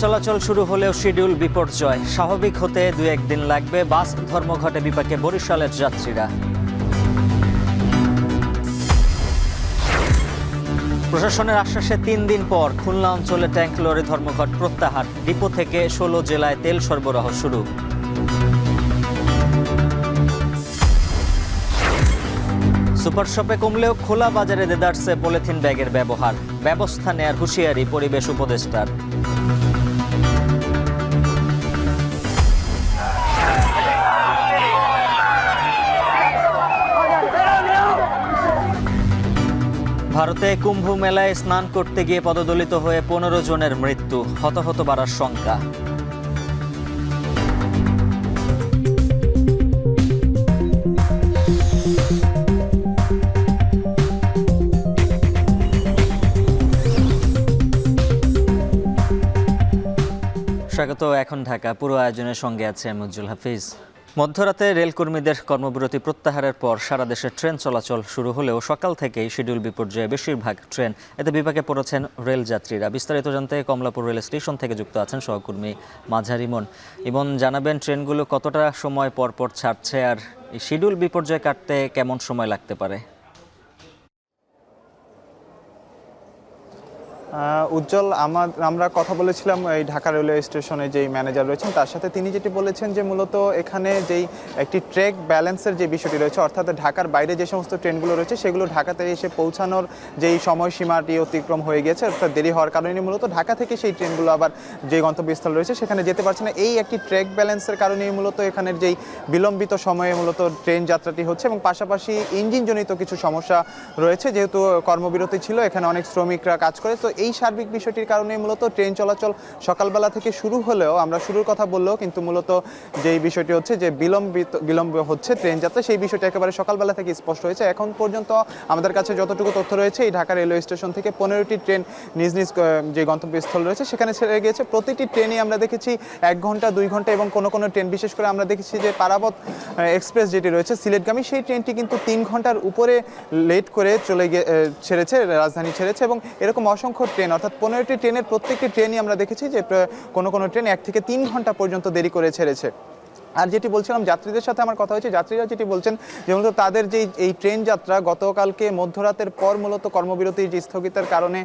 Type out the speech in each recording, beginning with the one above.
চলাচল শুরু হলেও শিডিউল বিপর্যয়। স্বাভাবিক হতে 2-1 দিন লাগবে। বাস ধর্মঘটে বিপাকে বরিশালের যাত্রীরা। প্রশাসনের আশ্বাসে 3 দিন পর খুলনা অঞ্চলে ট্যাঙ্ক লরি ধর্মঘট প্রত্যাহার। ডিপো থেকে 16 জেলায় তেল সরবরাহ শুরু। সুপার শপে কমলেও খোলা বাজারে দেদারসে পলিথিন ব্যাগের ব্যবহার। ব্যবস্থা নেয়ার হুঁশিয়ারি পরিবেশ উপদেষ্টার। ভারতে কুম্ভ মেলায় স্নান করতে গিয়ে পদদলিত হয়ে 15 জনের মৃত্যু। হতাহত বাড়ার শঙ্কা। স্বাগত। এখন ঢাকা। পুরো আয়োজনের সঙ্গে আছে আমি উজ্জ্বল হাফিজ। মধ্যরাতে রেলকর্মীদের কর্মবিরতি প্রত্যাহারের পর সারা দেশে ট্রেন চলাচল শুরু হলেও সকাল থেকেই শিডিউল বিপর্যয়ে বেশিরভাগ ট্রেন। এতে বিপাকে পড়েছেন রেল যাত্রীরা। বিস্তারিত জানতে কমলাপুর রেল স্টেশন থেকে যুক্ত আছেন সহকর্মী মাঝার ইমন। ইমন, জানাবেন ট্রেনগুলো কতটা সময় পর পর ছাড়ছে আর এই শিডিউল বিপর্যয় কাটতে কেমন সময় লাগতে পারে? উজ্জ্বল, আমরা কথা বলেছিলাম এই ঢাকা রেলওয়ে স্টেশনে যেই ম্যানেজার রয়েছেন তার সাথে। তিনি যেটি বলেছেন যে মূলত এখানে যেই একটি ট্র্যাক ব্যালেন্সের যে বিষয়টি রয়েছে, অর্থাৎ ঢাকার বাইরে যে সমস্ত ট্রেনগুলো রয়েছে সেগুলো ঢাকাতে এসে পৌঁছানোর যেই সময়সীমাটি অতিক্রম হয়ে গেছে, অর্থাৎ দেরি হওয়ার কারণে মূলত ঢাকা থেকে সেই ট্রেনগুলো আবার যে গন্তব্যস্থল রয়েছে সেখানে যেতে পারছে না। এই একটি ট্র্যাক ব্যালেন্সের কারণেই মূলত এখানের যেই বিলম্বিত সময়ে মূলত ট্রেন যাত্রাটি হচ্ছে, এবং পাশাপাশি ইঞ্জিনজনিত কিছু সমস্যা রয়েছে। যেহেতু কর্মবিরতি ছিল, এখানে অনেক শ্রমিকরা কাজ করে, তো এই সার্বিক বিষয়টির কারণে মূলত ট্রেন চলাচল সকালবেলা থেকে শুরু হলেও, আমরা শুরুর কথা বললেও কিন্তু মূলত যেই বিষয়টি হচ্ছে যে বিলম্ব হচ্ছে ট্রেন যাত্রা, সেই বিষয়টি একেবারে সকালবেলা থেকে স্পষ্ট হয়েছে। এখন পর্যন্ত আমাদের কাছে যতটুকু তথ্য রয়েছে, এই ঢাকা রেলওয়ে স্টেশন থেকে 15টি ট্রেন নিজ নিজ যে গন্তব্যস্থল রয়েছে সেখানে ছেড়ে গিয়েছে। প্রতিটি ট্রেনে আমরা দেখেছি 1 ঘন্টা 2 ঘন্টা, এবং কোনো ট্রেন বিশেষ করে আমরা দেখেছি যে পারাবত এক্সপ্রেস যেটি রয়েছে সিলেটগামী, সেই ট্রেনটি কিন্তু 3 ঘন্টার উপরে লেট করে ছেড়েছে, রাজধানী ছেড়েছে। এবং এরকম অসংখ্য ট্রেন, অর্থাৎ 15টি ট্রেনের প্রত্যেকটি ট্রেনই আমরা দেখেছি যে কোনো ট্রেন 1 থেকে 3 ঘন্টা পর্যন্ত দেরি করে ছেড়েছে। আর যেটি বলছিলাম, যাত্রীদের সাথে আমার কথা হয়েছে, যাত্রীরা যেটি বলছেন যে মূলত তাদের যে এই ট্রেন যাত্রা গতকালকে মধ্যরাতের পর মূলত কর্মবিরতির যে স্থগিতের কারণে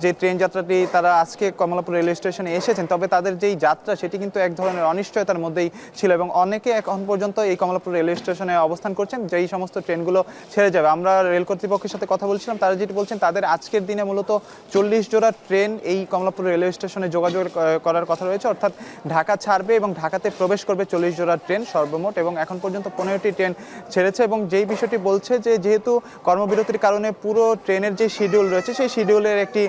যে ট্রেন যাত্রাটি তারা আজকে কমলাপুর রেলওয়ে স্টেশনে এসেছেন, তবে তাদের যেই যাত্রা সেটি কিন্তু এক ধরনের অনিশ্চয়তার মধ্যেই ছিল, এবং অনেকে এখন পর্যন্ত এই কমলাপুর রেলওয়ে স্টেশনে অবস্থান করছেন যেই সমস্ত ট্রেনগুলো ছেড়ে যাবে। আমরা রেল কর্তৃপক্ষের সাথে কথা বলছিলাম, তারা যেটি বলছেন তাদের আজকের দিনে মূলত 40 জোড়া ট্রেন এই কমলাপুর রেলওয়ে স্টেশনে যোগাযোগ করার কথা রয়েছে, অর্থাৎ ঢাকা ছাড়বে এবং ঢাকাতে প্রবেশ করবে 40 জোড়া ট্রেন সর্বমোট, এবং এখন পর্যন্ত 15টি ট্রেন ছেড়েছে। এবং যেই বিষয়টি বলছে যে যেহেতু কর্মবিরতির কারণে পুরো ট্রেনের যে শিডিউল রয়েছে সেই শিডিউলের একটি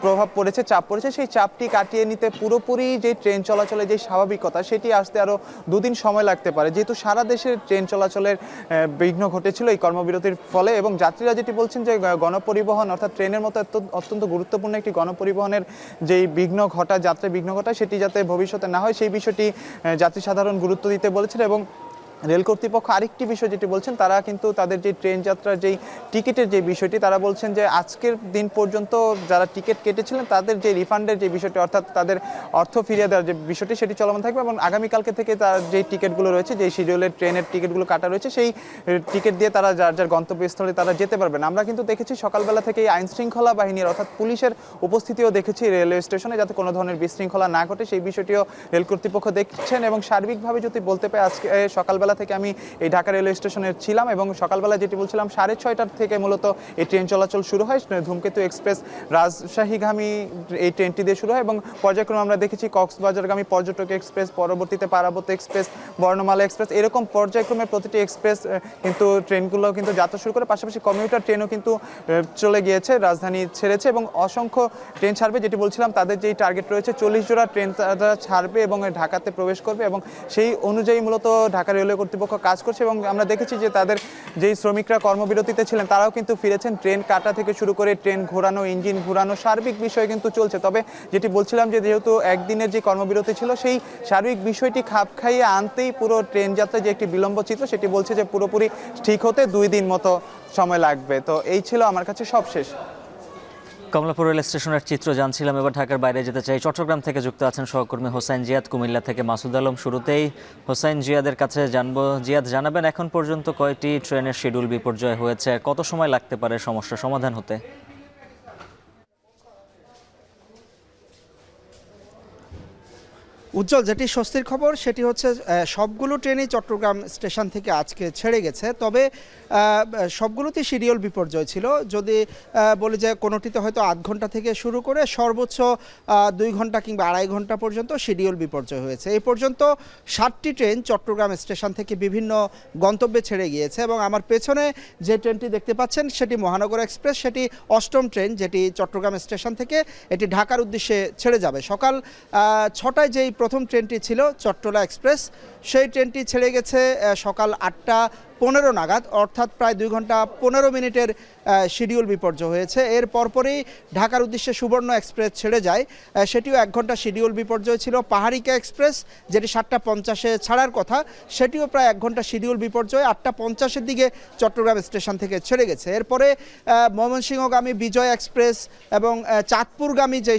প্রভাব পড়েছে, চাপ পড়েছে, সেই চাপটি কাটিয়ে নিতে পুরোপুরি যে ট্রেন চলাচলের যে স্বাভাবিকতা সেটি আসতে আরও 2 দিন সময় লাগতে পারে, যেহেতু সারা দেশের ট্রেন চলাচলের বিঘ্ন ঘটেছিল এই কর্মবিরতির ফলে। এবং যাত্রীরা যেটি বলছেন যে গণপরিবহন, অর্থাৎ ট্রেনের মতো অত্যন্ত গুরুত্বপূর্ণ একটি গণপরিবহনের যেই যাত্রায় বিঘ্ন ঘটায় সেটি যাতে ভবিষ্যতে না হয় সেই বিষয়টি যাত্রী সাধারণ গুরুত্ব দিতে বলেছেন। এবং রেল কর্তৃপক্ষ আরেকটি বিষয় যেটি বলছেন, তারা কিন্তু তাদের যে ট্রেন যাত্রার যেই টিকিটের যে বিষয়টি, তারা বলছেন যে আজকের দিন পর্যন্ত যারা টিকিট কেটেছিলেন তাদের যে রিফান্ডের যে বিষয়টি, অর্থাৎ তাদের অর্থ ফিরিয়ে দেওয়ার যে বিষয়টি সেটি চলমান থাকবে, এবং আগামীকালকে থেকে তার যে টিকিটগুলো রয়েছে, যে শিডিউলের ট্রেনের টিকিটগুলো কাটা রয়েছে, সেই টিকিট দিয়ে তারা যার গন্তব্যস্থলে তারা যেতে পারবেন। আমরা কিন্তু দেখেছি সকালবেলা থেকে আইন শৃঙ্খলা বাহিনীর অর্থাৎ পুলিশের উপস্থিতিও দেখেছি রেলওয়ে স্টেশনে, যাতে কোনো ধরনের বিশৃঙ্খলা না ঘটে সেই বিষয়টিও রেল কর্তৃপক্ষ দেখছেন। এবং সার্বিকভাবে যদি বলতে পাই, আজকে সকালবেলা থেকে আমি এই ঢাকা রেলওয়ে স্টেশনে ছিলাম, এবং সকালবেলা যেটি বলছিলাম 6:30টার থেকে মূলত এই ট্রেন চলাচল শুরু হয়। ধূমকেতু এক্সপ্রেস রাজশাহীগামী এই ট্রেনটি দিয়ে শুরু হয়, এবং পর্যায়ক্রমে আমরা দেখেছি কক্সবাজারগামী পর্যটক এক্সপ্রেস, পরবর্তীতে পারাবত এক্সপ্রেস, বর্ণমালা এক্সপ্রেস, এরকম পর্যায়ক্রমে প্রতিটি এক্সপ্রেস কিন্তু ট্রেনগুলো কিন্তু যাত্রা শুরু করে। পাশাপাশি কমিউটার ট্রেনও কিন্তু চলে গিয়েছে, রাজধানী ছেড়েছে, এবং অসংখ্য ট্রেন ছাড়বে। যেটি বলছিলাম তাদের যেই টার্গেট রয়েছে 40 জোড়া ট্রেন তারা ছাড়বে এবং ঢাকাতে প্রবেশ করবে, এবং সেই অনুযায়ী মূলত ঢাকা রেলওয়ে কর্তৃপক্ষ কাজ করছে। এবং আমরা দেখেছি যে তাদের যেই শ্রমিকরা কর্মবিরতিতে ছিলেন তারাও কিন্তু ফিরেছেন। ট্রেন কাটা থেকে শুরু করে ট্রেন ঘোরানো, ইঞ্জিন ঘোরানো, সার্বিক বিষয় কিন্তু চলছে। তবে যেটি বলছিলাম যে যেহেতু একদিনের যে কর্মবিরতি ছিল, সেই সার্বিক বিষয়টি খাপ খাইয়ে আনতেই পুরো ট্রেন যাত্রায় যে একটি বিলম্ব চিত্র সেটি বলছে যে পুরোপুরি ঠিক হতে 2 দিন মতো সময় লাগবে। তো এই ছিল আমার কাছে সবশেষ। কমলাপুর রেল স্টেশনের চিত্র জানছিলাম, এবার ঢাকার বাইরে যেতে চাই। চট্টগ্রাম থেকে যুক্ত আছেন সহকর্মী হোসাইন জিয়াদ, কুমিল্লা থেকে মাসুদ আলম। শুরুতেই হোসাইন জিয়াদের কাছে জানবো, জিয়াদ জানাবেন এখন পর্যন্ত কয়টি ট্রেনের শিডিউল বিপর্যয় হয়েছে, কত সময় লাগতে পারে সমস্যা সমাধান হতে? উজ্জ্বল, যেটি স্বস্তির খবর সেটি হচ্ছে সবগুলো ট্রেনই চট্টগ্রাম স্টেশন থেকে আজকে ছেড়ে গেছে। তবে সবগুলোতেই শিডিউল বিপর্যয় ছিল। যদি বলি যে কোনোটিতে হয়তো আধ ঘন্টা থেকে শুরু করে সর্বোচ্চ 2 ঘন্টা কিংবা 2.5 ঘন্টা পর্যন্ত শিডিউল বিপর্যয় হয়েছে। এই পর্যন্ত 7টি ট্রেন চট্টগ্রাম স্টেশন থেকে বিভিন্ন গন্তব্যে ছেড়ে গিয়েছে এবং আমার পেছনে যে ট্রেনটি দেখতে পাচ্ছেন সেটি মহানগর এক্সপ্রেস, সেটি 8ম ট্রেন যেটি চট্টগ্রাম স্টেশন থেকে এটি ঢাকার উদ্দেশ্যে ছেড়ে যাবে। সকাল 6টায় যেই প্রথম ট্রেনটি ছিল চট্টলা এক্সপ্রেস, সেই ট্রেনটি ছেড়ে গেছে সকাল 8টা 15 নাগাদ, অর্থাৎ প্রায় 2 ঘন্টা 15 মিনিটের শিডিউল বিপর্যয় হয়েছে। এর পরপরই ঢাকার উদ্দেশ্যে সুবর্ণ এক্সপ্রেস ছেড়ে যায়, সেটিও 1 ঘন্টা শিডিউল বিপর্যয় ছিল। পাহাড়িকা এক্সপ্রেস যেটি 7টা 50-এ ছাড়ার কথা, সেটিও প্রায় 1 ঘন্টা শিডিউল বিপর্যয় 8টা 50-এর দিকে চট্টগ্রাম স্টেশন থেকে ছেড়ে গেছে। এরপরে ময়মনসিংহগামী বিজয় এক্সপ্রেস এবং চাঁদপুরগামী যে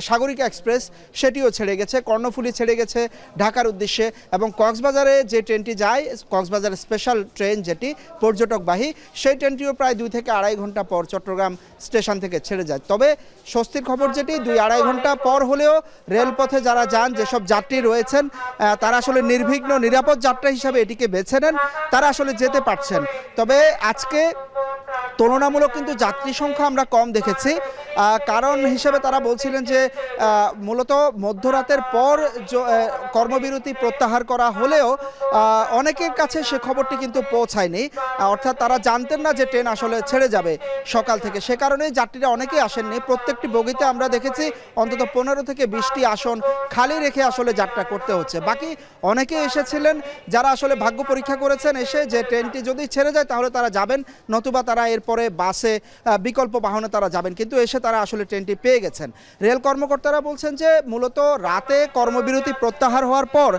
সাগরিকা এক্সপ্রেস সেটিও ছেড়ে গেছে। কর্ণফুলী ছেড়ে গেছে ঢাকার উদ্দেশ্যে এবং কক্সবাজারে যে ট্রেনটি যায়, কক্সবাজার স্পেশাল ট্রেন যেটি পর্যটকবাহী, সেই ট্রেনটিও প্রায় 2 থেকে 2.5 ঘন্টা পর চট্টগ্রাম স্টেশন থেকে ছেড়ে যায়। তবে স্বস্তির খবর যেটি 2-2.5 ঘন্টা পর হলেও রেলপথে যারা যান, যেসব যাত্রী রয়েছেন তারা আসলে নির্বিঘ্ন নিরাপদ যাত্রা হিসাবে এটিকে বেছে নেন, তারা আসলে যেতে পারছেন। তবে আজকে তুলনামূলক কিন্তু যাত্রী সংখ্যা আমরা কম দেখেছি। কারণ হিসেবে তারা বলছিলেন যে মূলত মধ্যরাতের পর কর্মবিরতি প্রত্যাহার করা হলেও অনেকের কাছে সে খবরটি কিন্তু পৌঁছায়নি, অর্থাৎ তারা জানতেন না যে ট্রেন আসলে ছেড়ে যাবে সকাল থেকে। সে কারণেই যাত্রীরা অনেকেই আসেননি। প্রত্যেকটি বগিতে আমরা দেখেছি অন্তত 15 থেকে 20টি আসন খালি রেখে আসলে যাত্রা করতে হচ্ছে। বাকি অনেকে এসেছিলেন যারা আসলে ভাগ্য পরীক্ষা করেছেন এসে, যে ট্রেনটি যদি ছেড়ে যায় তাহলে তারা যাবেন, নতুবা তারা এরপরে বাসে বিকল্প বাহনে তারা যাবেন, কিন্তু এসে তারা আসলে ট্রেনটি পেয়ে গেছেন। রেল কর্মকর্তারা বলছেন যে মূলত রাতে কর্মবিরতি প্রত্যাহার হওয়ার পর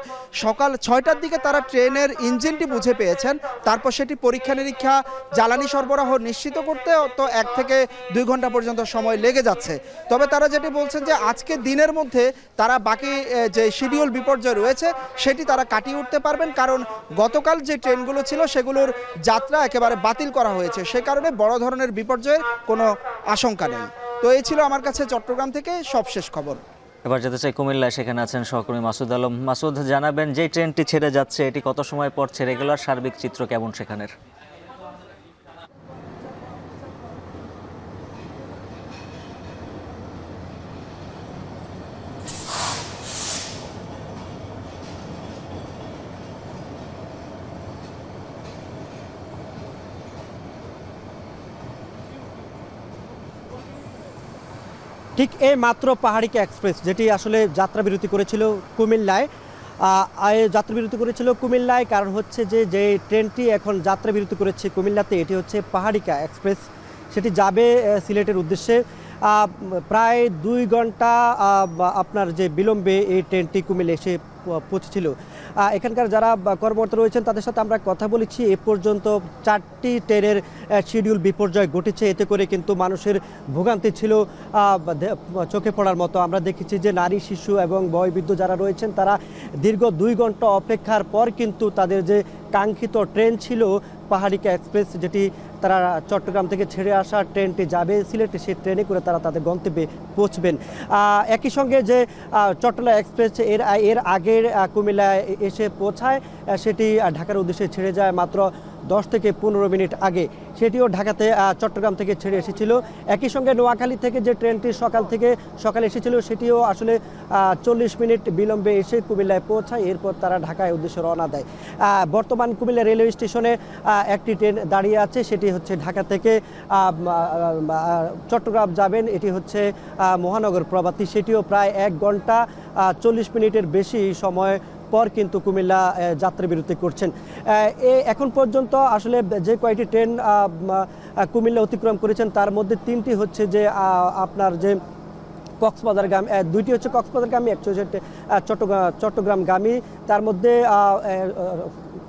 সকাল 6টার দিকে তারা ট্রেনের ইঞ্জিনটি বুঝে পেয়েছেন। তারপর সেটি পরীক্ষা নিরীক্ষা, জ্বালানি সরবরাহ নিশ্চিত করতে তো 1 থেকে 2 ঘন্টা পর্যন্ত সময় লেগে যাচ্ছে। তবে তারা যেটি বলছেন যে আজকে দিনের মধ্যে তারা বাকি যে শিডিউল বিপর্যয় রয়েছে সেটি তারা কাটিয়ে উঠতে পারবেন, কারণ গতকাল যে ট্রেনগুলো ছিল সেগুলোর যাত্রা একেবারে বাতিল করা হয়েছে। সে কারণে বড় ধরনের বিপর্যয়ের কোনো আশঙ্কা নেই। তো এই ছিল আমার কাছে চট্টগ্রাম থেকে সবশেষ খবর। এবার যেতে চাই কুমিল্লায়, সেখানে আছেন সহকর্মী মাসুদ আলম। মাসুদ, জানাবেন যে ট্রেনটি ছেড়ে যাচ্ছে এটি কত সময় পর ছেড়ে গেল, আর সার্বিক চিত্র কেমন সেখানের? ঠিক এই মাত্র পাহাড়িকা এক্সপ্রেস যেটি আসলে যাত্রাবিরতি করেছিল কুমিল্লায়, যাত্রাবিরতি করেছিল কুমিল্লায়, কারণ হচ্ছে যে ট্রেনটি এখন যাত্রাবিরতি করেছে কুমিল্লাতে এটি হচ্ছে পাহাড়িকা এক্সপ্রেস, সেটি যাবে সিলেটের উদ্দেশ্যে। প্রায় 2 ঘন্টা আপনার যে বিলম্বে এই ট্রেনটি কুমিল্লা এসে পৌঁছেছিল। এখানকার যারা কর্মকর্তা রয়েছেন তাদের সাথে আমরা কথা বলেছি। এ পর্যন্ত 4টি ট্রেনের শিডিউল বিপর্যয় ঘটেছে। এতে করে কিন্তু মানুষের ভোগান্তি ছিল চোখে পড়ার মতো। আমরা দেখেছি যে নারী, শিশু এবং বয়োবৃদ্ধ যারা রয়েছেন তারা দীর্ঘ 2 ঘন্টা অপেক্ষার পর কিন্তু তাদের যে কাঙ্ক্ষিত ট্রেন ছিল পাহাড়িকা এক্সপ্রেস, যেটি তারা চট্টগ্রাম থেকে ছেড়ে আসা ট্রেনটি যাবে সিলেটে, সেই ট্রেনে করে তারা তাদের গন্তব্যে পৌঁছবেন। একই সঙ্গে যে চট্টলা এক্সপ্রেস এর আগের কুমিল্লায় এসে পৌঁছায়, সেটি ঢাকার উদ্দেশ্যে ছেড়ে যায় মাত্র 10 থেকে 15 মিনিট আগে, সেটিও ঢাকাতে চট্টগ্রাম থেকে ছেড়ে এসেছিল। একই সঙ্গে নোয়াখালী থেকে যে ট্রেনটি সকালে এসেছিল সেটিও আসলে 40 মিনিট বিলম্বে এসে কুমিল্লায় পৌঁছায়, এরপর তারা ঢাকায় উদ্দেশ্যে রওনা দেয়। বর্তমান কুমিল্লা রেলওয়ে স্টেশনে একটি ট্রেন দাঁড়িয়ে আছে, সেটি হচ্ছে ঢাকা থেকে চট্টগ্রাম যাবেন, এটি হচ্ছে মহানগর প্রভাতী, সেটিও প্রায় 1 ঘন্টা 40 মিনিটের বেশি সময় পর কিন্তু কুমিল্লা যাত্রাবিরতি করছেন। এখন পর্যন্ত আসলে যে কয়টি ট্রেন কুমিল্লা অতিক্রম করেছেন তার মধ্যে 3টি হচ্ছে যে আপনার যে কক্সবাজারগামী, 2টি হচ্ছে কক্সবাজারগামী, 1 হচ্ছে চট্টগ্রামগামী। তার মধ্যে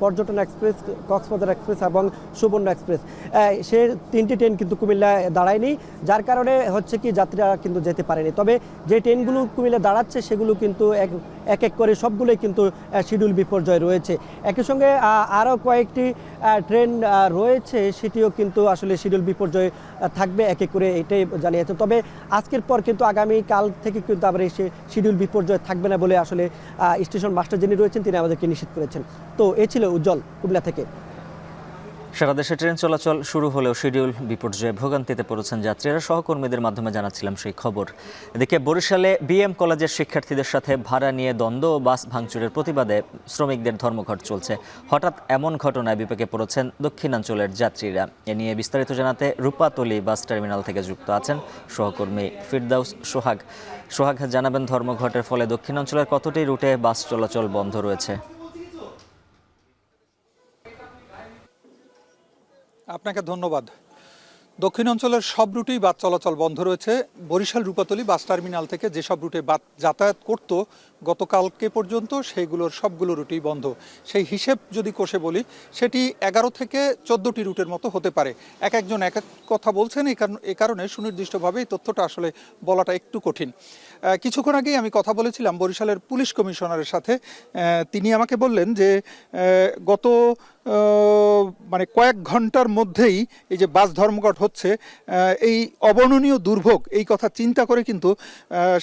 পর্যটন এক্সপ্রেস, কক্সবাজার এক্সপ্রেস এবং সুবর্ণ এক্সপ্রেস, সে 3টি ট্রেন কিন্তু কুমিল্লায় দাঁড়ায়নি, যার কারণে হচ্ছে কি যাত্রীরা কিন্তু যেতে পারেনি। তবে যে ট্রেনগুলো কুমিল্লায় দাঁড়াচ্ছে সেগুলো কিন্তু এক এক করে সবগুলোই কিন্তু শিডিউল বিপর্যয় রয়েছে। একই সঙ্গে আরও কয়েকটি ট্রেন রয়েছে, সেটিও কিন্তু আসলে শিডিউল বিপর্যয় থাকবে এক এক করে, এটাই জানিয়েছে। তবে আজকের পর কিন্তু আগামী কাল থেকে কিন্তু আবার এই শিডিউল বিপর্যয় থাকবে না বলে আসলে স্টেশন মাস্টার যিনি রয়েছেন তিনি আমাদেরকে নিশ্চিত করেছেন। তো এ ছিল উজ্জ্বল কুমিল্লা থেকে। সারা দেশে ট্রেন চলাচল শুরু হলেও শিডিউল বিপর্যয়ে ভোগান্তিতে পড়েছেন যাত্রীরা। সহকর্মীদের মাধ্যমে জানাচ্ছিলাম সেই খবর। এদিকে বরিশালে বিএম কলেজের শিক্ষার্থীদের সাথে ভাড়া নিয়ে দ্বন্দ্ব ও বাস ভাঙচুরের প্রতিবাদে শ্রমিকদের ধর্মঘট চলছে। হঠাৎ এমন ঘটনায় বিপাকে পড়েছেন দক্ষিণাঞ্চলের যাত্রীরা। এ নিয়ে বিস্তারিত জানাতে রূপাতলী বাস টার্মিনাল থেকে যুক্ত আছেন সহকর্মী ফিরদাউস সোহাগ। সোহাগ, জানাবেন ধর্মঘটের ফলে দক্ষিণাঞ্চলের কতটি রুটে বাস চলাচল বন্ধ রয়েছে? আপনাকে ধন্যবাদ। দক্ষিণাঞ্চলের সব রুটেই বাস চলাচল বন্ধ রয়েছে। বরিশাল রূপাতলী বাস টার্মিনাল থেকে যেসব রুটে বাস যাতায়াত করত গতকালকে পর্যন্ত সেইগুলোর সবগুলো রুটেই বন্ধ। সেই হিসেব যদি কষে বলি সেটি 11 থেকে 14টি রুটের মতো হতে পারে। একজন এক এক কথা বলছেন, এই কারণে সুনির্দিষ্টভাবে এই তথ্যটা আসলে বলাটা একটু কঠিন। কিছুক্ষণ আগেই আমি কথা বলেছিলাম বরিশালের পুলিশ কমিশনারের সাথে। তিনি আমাকে বললেন যে গত মানে কয়েক ঘন্টার মধ্যেই এই যে বাস ধর্মঘট হচ্ছে, এই অবর্ণনীয় দুর্ভোগ এই কথা চিন্তা করে কিন্তু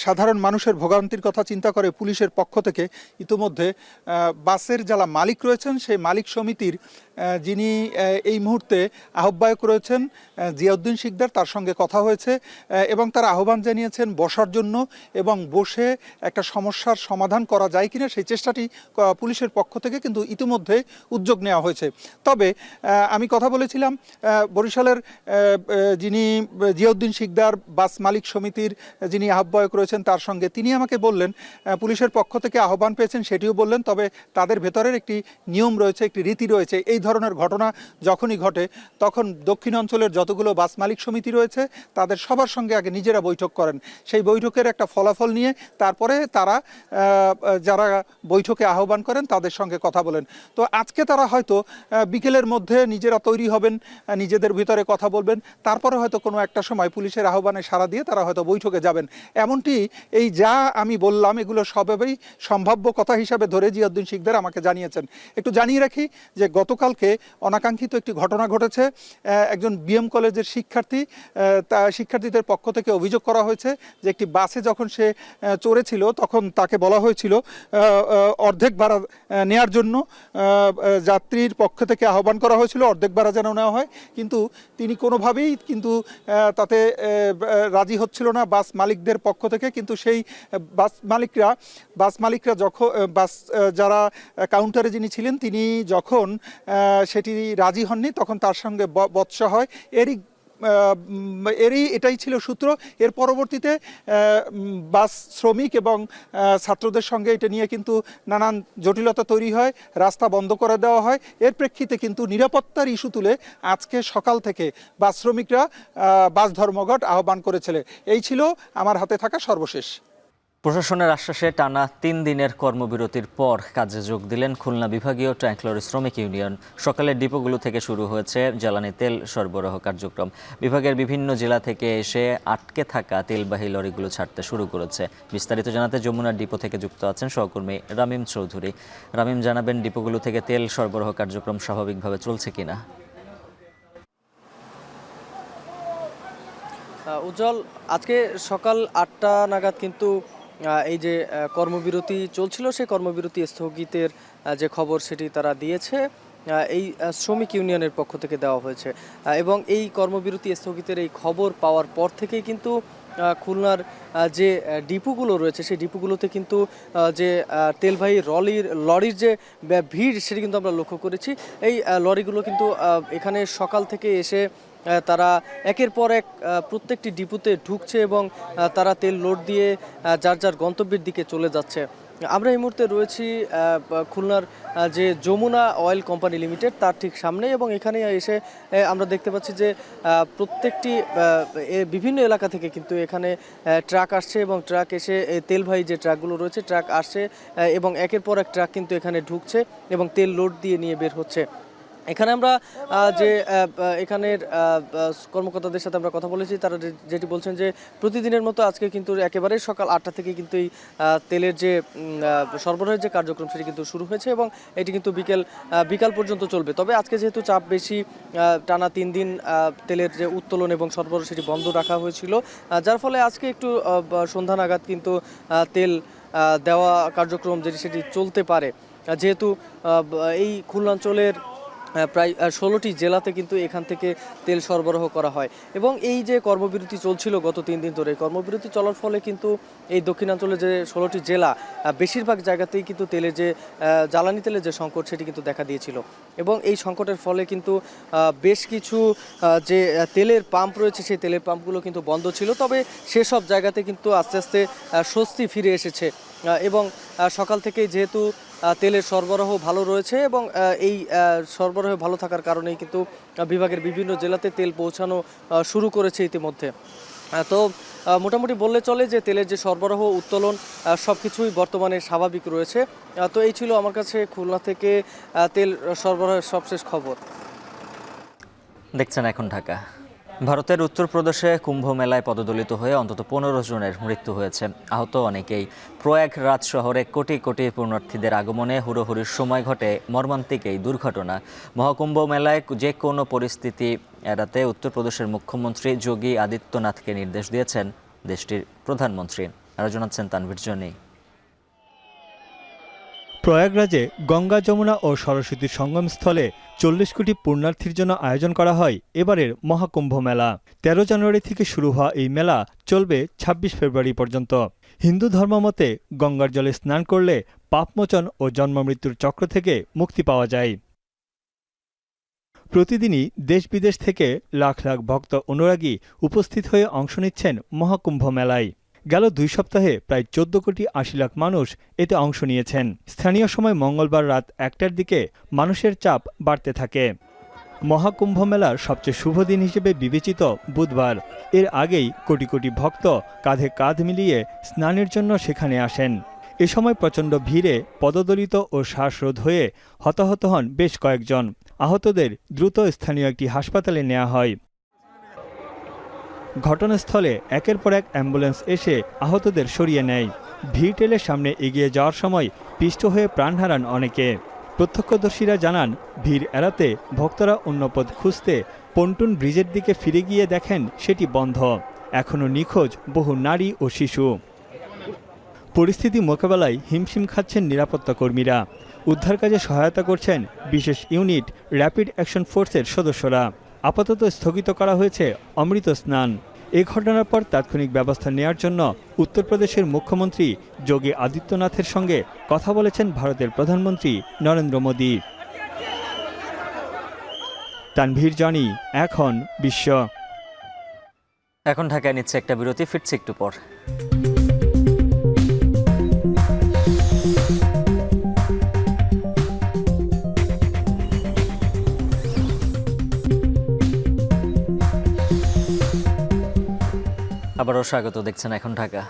সাধারণ মানুষের ভোগান্তির কথা চিন্তা করে পুলিশের পক্ষ থেকে ইতিমধ্যে বাসের যারা মালিক রয়েছেন সেই মালিক সমিতির যিনি এই মুহূর্তে আহ্বায়ক রয়েছেন জিয়াউদ্দিন শিকদার, তার সঙ্গে কথা হয়েছে এবং তারা আহ্বান জানিয়েছেন বসার জন্য এবং বসে একটা সমস্যার সমাধান করা যায় কিনা সেই চেষ্টাটি পুলিশের পক্ষ থেকে কিন্তু ইতিমধ্যে উদ্যোগ নেওয়া হয়েছে। তবে আমি কথা বলেছিলাম বরিশালের যিনি জিয়াউদ্দিন শিকদার বাস মালিক সমিতির যিনি আহ্বায়ক রয়েছেন তার সঙ্গে, তিনি আমাকে বললেন পুলিশের পক্ষ থেকে আহ্বান পেয়েছেন সেটিও বললেন। তবে তাদের ভেতরের একটি নিয়ম রয়েছে, একটি রীতি রয়েছে। এই ধরনের ঘটনা যখনই ঘটে তখন দক্ষিণাঞ্চলের যতগুলো বাস মালিক সমিতি রয়েছে তাদের সবার সঙ্গে আগে নিজেরা বৈঠক করেন। সেই বৈঠকের একটা ফলাফল নিয়ে তারপরে তারা যারা বৈঠকে আহ্বান করেন তাদের সঙ্গে কথা বলেন। তো আজকে তারা হয়তো বিকেলের মধ্যে নিজেরা তৈরি হবেন, নিজেদের ভিতরে কথা বলবেন, তারপরে হয়তো কোনো একটা সময় পুলিশের আহ্বানে সাড়া দিয়ে তারা হয়তো বৈঠকে যাবেন। এমনটি এই যা আমি বললাম এগুলো সবই সম্ভাব্য কথা হিসাবে ধরে জিয়াউদ্দিন শিকদার আমাকে জানিয়েছেন। একটু জানিয়ে রাখি যে গতকালকে অনাকাঙ্ক্ষিত একটি ঘটনা ঘটেছে। একজন বিএম কলেজের শিক্ষার্থীদের পক্ষ থেকে অভিযোগ করা হয়েছে যে একটি বাসে যখন সে চড়েছিল তখন তাকে বলা হয়েছিল অর্ধেক ভাড়া নেয়ার জন্য। যাত্রীর পক্ষ থেকে আহ্বান করা হয়েছিল অর্ধেক ভাড়া যেন নেওয়া হয়, কিন্তু তিনি কোনোভাবেই কিন্তু তাতে রাজি হচ্ছিল না বাস মালিকদের পক্ষ থেকে। কিন্তু সেই বাস মালিকরা যখন যারা কাউন্টারে যিনি ছিলেন তিনি যখন সেটি রাজি হননি তখন তার সঙ্গে বচসা হয়। এটাই ছিল সূত্র। এর পরবর্তীতে বাস শ্রমিক এবং ছাত্রদের সঙ্গে এটা নিয়ে কিন্তু নানান জটিলতা তৈরি হয়, রাস্তা বন্ধ করে দেওয়া হয়। এর প্রেক্ষিতে কিন্তু নিরাপত্তার ইস্যু তুলে আজকে সকাল থেকে বাস শ্রমিকরা বাস ধর্মঘট আহ্বান করেছিল। এই ছিল আমার হাতে থাকা সর্বশেষ। প্রশাসনের আশ্বাসে টানা 3 দিনের কর্মবিরতির পর কাজে যোগ দিলেন খুলনা বিভাগীয় ট্যাঙ্ক লরি শ্রমিক ইউনিয়ন। সকালে ডিপোগুলো থেকে শুরু হয়েছে জ্বালানি তেল সরবরাহ কার্যক্রম। বিভাগের বিভিন্ন জেলা থেকে এসে আটকে থাকা তেলবাহী লরিগুলো ছাড়তে শুরু করেছে। বিস্তারিত জানাতে যমুনার ডিপো থেকে যুক্ত আছেন সহকর্মী রামিম চৌধুরী। রামিম, জানাবেন ডিপোগুলো থেকে তেল সরবরাহ কার্যক্রম স্বাভাবিকভাবে চলছে কিনা? উজ্জ্বল, আজকে সকাল 8টা নাগাদ কিন্তু এই যে কর্মবিরতি চলছিল সেই কর্মবিরতি স্থগিতের যে খবর সেটি তারা দিয়েছে, এই শ্রমিক ইউনিয়নের পক্ষ থেকে দেওয়া হয়েছে। এবং এই কর্মবিরতি স্থগিতের এই খবর পাওয়ার পর থেকেই কিন্তু খুলনার যে ডিপোগুলো রয়েছে সেই ডিপোগুলোতে কিন্তু যে তেলবাহী লরির যে ভিড় সেটি কিন্তু আমরা লক্ষ্য করেছি। এই লরিগুলো কিন্তু এখানে সকাল থেকে এসে তারা একের পর এক প্রত্যেকটি ডিপোতে ঢুকছে এবং তারা তেল লোড দিয়ে যার যার গন্তব্যের দিকে চলে যাচ্ছে। আমরা এই মুহূর্তে রয়েছি খুলনার যে যমুনা অয়েল কোম্পানি লিমিটেড তার ঠিক সামনে, এবং এখানে এসে আমরা দেখতে পাচ্ছি যে প্রত্যেকটি বিভিন্ন এলাকা থেকে কিন্তু এখানে ট্রাক আসছে, এবং ট্রাক এসে তেলবাহী যে ট্রাকগুলো রয়েছে ট্রাক আসছে এবং একের পর এক ট্রাক কিন্তু এখানে ঢুকছে এবং তেল লোড দিয়ে নিয়ে বের হচ্ছে। এখানে আমরা যে এখানের কর্মকর্তাদের সাথে আমরা কথা বলেছি, তারা যেটি বলছেন যে প্রতিদিনের মতো আজকে কিন্তু একেবারে সকাল 8টা থেকে কিন্তু এই তেলের যে সরবরাহের যে কার্যক্রম সেটি কিন্তু শুরু হয়েছে, এবং এটি কিন্তু বিকাল পর্যন্ত চলবে। তবে আজকে যেহেতু চাপ বেশি, টানা 3 দিন তেলের যে উত্তোলন এবং সরবরাহ সেটি বন্ধ রাখা হয়েছিল, যার ফলে আজকে একটু সন্ধ্যা নাগাদ কিন্তু তেল দেওয়া কার্যক্রম সেটি চলতে পারে, যেহেতু এই খুলনাঞ্চলের প্রায় 16টি জেলাতে কিন্তু এখান থেকে তেল সরবরাহ করা হয়। এবং এই যে কর্মবিরতি চলছিল গত 3 দিন ধরে, কর্মবিরতি চলার ফলে কিন্তু এই দক্ষিণাঞ্চলের যে 16টি জেলা বেশিরভাগ জায়গাতেই কিন্তু তেলের যে জ্বালানি তেলের যে সংকট সেটি কিন্তু দেখা দিয়েছিল, এবং এই সংকটের ফলে কিন্তু বেশ কিছু যে তেলের পাম্প রয়েছে সেই তেলের পাম্পগুলো কিন্তু বন্ধ ছিল। তবে সেসব জায়গাতে কিন্তু আস্তে আস্তে স্বস্তি ফিরে এসেছে, এবং সকাল থেকেই যেহেতু তেলের সরবরাহ ভালো রয়েছে এবং এই সরবরাহ ভালো থাকার কারণেই কিন্তু বিভাগের বিভিন্ন জেলাতে তেল পৌঁছানো শুরু করেছে ইতিমধ্যে। তো মোটামুটি বললে চলে যে তেলের যে সরবরাহ উত্তোলন সব কিছুই বর্তমানে স্বাভাবিক রয়েছে। তো এই ছিল আমার কাছে খুলনা থেকে তেল সরবরাহের সবশেষ খবর। দেখছেন এখন ঢাকা। ভারতের উত্তরপ্রদেশে কুম্ভ মেলায় পদদলিত হয়ে অন্তত 15 জনের মৃত্যু হয়েছে, আহত অনেকেই। প্রয়াগরাজ শহরে কোটি কোটি পুণ্যার্থীদের আগমনে হুড়োহুড়ির সময় ঘটে মর্মান্তিক এই দুর্ঘটনা। মহাকুম্ভ মেলায় যে কোনো পরিস্থিতি এড়াতে উত্তরপ্রদেশের মুখ্যমন্ত্রী যোগী আদিত্যনাথকে নির্দেশ দিয়েছেন দেশটির প্রধানমন্ত্রী। আরও জানাচ্ছেন তানভীর জনি। প্রয়াগরাজে গঙ্গা, যমুনা ও সরস্বতীর সঙ্গমস্থলে 40 কোটি পুণ্যার্থীর জন্য আয়োজন করা হয় এবারের মহাকুম্ভ মেলা। 13 জানুয়ারি থেকে শুরু হওয়া এই মেলা চলবে 26 ফেব্রুয়ারি পর্যন্ত। হিন্দু ধর্মমতে গঙ্গার জলে স্নান করলে পাপমোচন ও জন্মমৃত্যুর চক্র থেকে মুক্তি পাওয়া যায়। প্রতিদিনই দেশ বিদেশ থেকে লাখ লাখ ভক্ত অনুরাগী উপস্থিত হয়ে অংশ নিচ্ছেন মহাকুম্ভ মেলায়। গেল 2 সপ্তাহে প্রায় 14 কোটি 80 লাখ মানুষ এতে অংশ নিয়েছেন। স্থানীয় সময় মঙ্গলবার রাত 1টার দিকে মানুষের চাপ বাড়তে থাকে। মহাকুম্ভ মেলার সবচেয়ে শুভ দিন হিসেবে বিবেচিত বুধবার। এর আগেই কোটি কোটি ভক্ত কাঁধে কাঁধ মিলিয়ে স্নানের জন্য সেখানে আসেন। এ সময় প্রচণ্ড ভিড়ে পদদলিত ও শ্বাসরোধ হয়ে হতাহত হন বেশ কয়েকজন। আহতদের দ্রুত স্থানীয় একটি হাসপাতালে নেওয়া হয়। ঘটনাস্থলে একের পর এক অ্যাম্বুলেন্স এসে আহতদের সরিয়ে নেয়। ভিড় ঠেলে সামনে এগিয়ে যাওয়ার সময় পিষ্ট হয়ে প্রাণ হারান অনেকে। প্রত্যক্ষদর্শীরা জানান, ভিড় এড়াতে ভক্তরা অন্য পথ খুঁজতে পন্টুন ব্রিজের দিকে ফিরে গিয়ে দেখেন সেটি বন্ধ। এখনও নিখোঁজ বহু নারী ও শিশু। পরিস্থিতি মোকাবেলায় হিমশিম খাচ্ছেন নিরাপত্তা কর্মীরা। উদ্ধার কাজে সহায়তা করছেন বিশেষ ইউনিট র্যাপিড অ্যাকশন ফোর্সের সদস্যরা। আপাতত স্থগিত করা হয়েছে অমৃত স্নান। এ ঘটনার পর তাৎক্ষণিক ব্যবস্থা নেয়ার জন্য উত্তরপ্রদেশের মুখ্যমন্ত্রী যোগী আদিত্যনাথের সঙ্গে কথা বলেছেন ভারতের প্রধানমন্ত্রী নরেন্দ্র মোদী। তানভীর জনি, এখন বিশ্ব। এখন ঢাকায় নিচ্ছে একটা বিরতি, ফিরছে একটু পর। আবারও স্বাগত, দেখছেন এখন ঢাকা।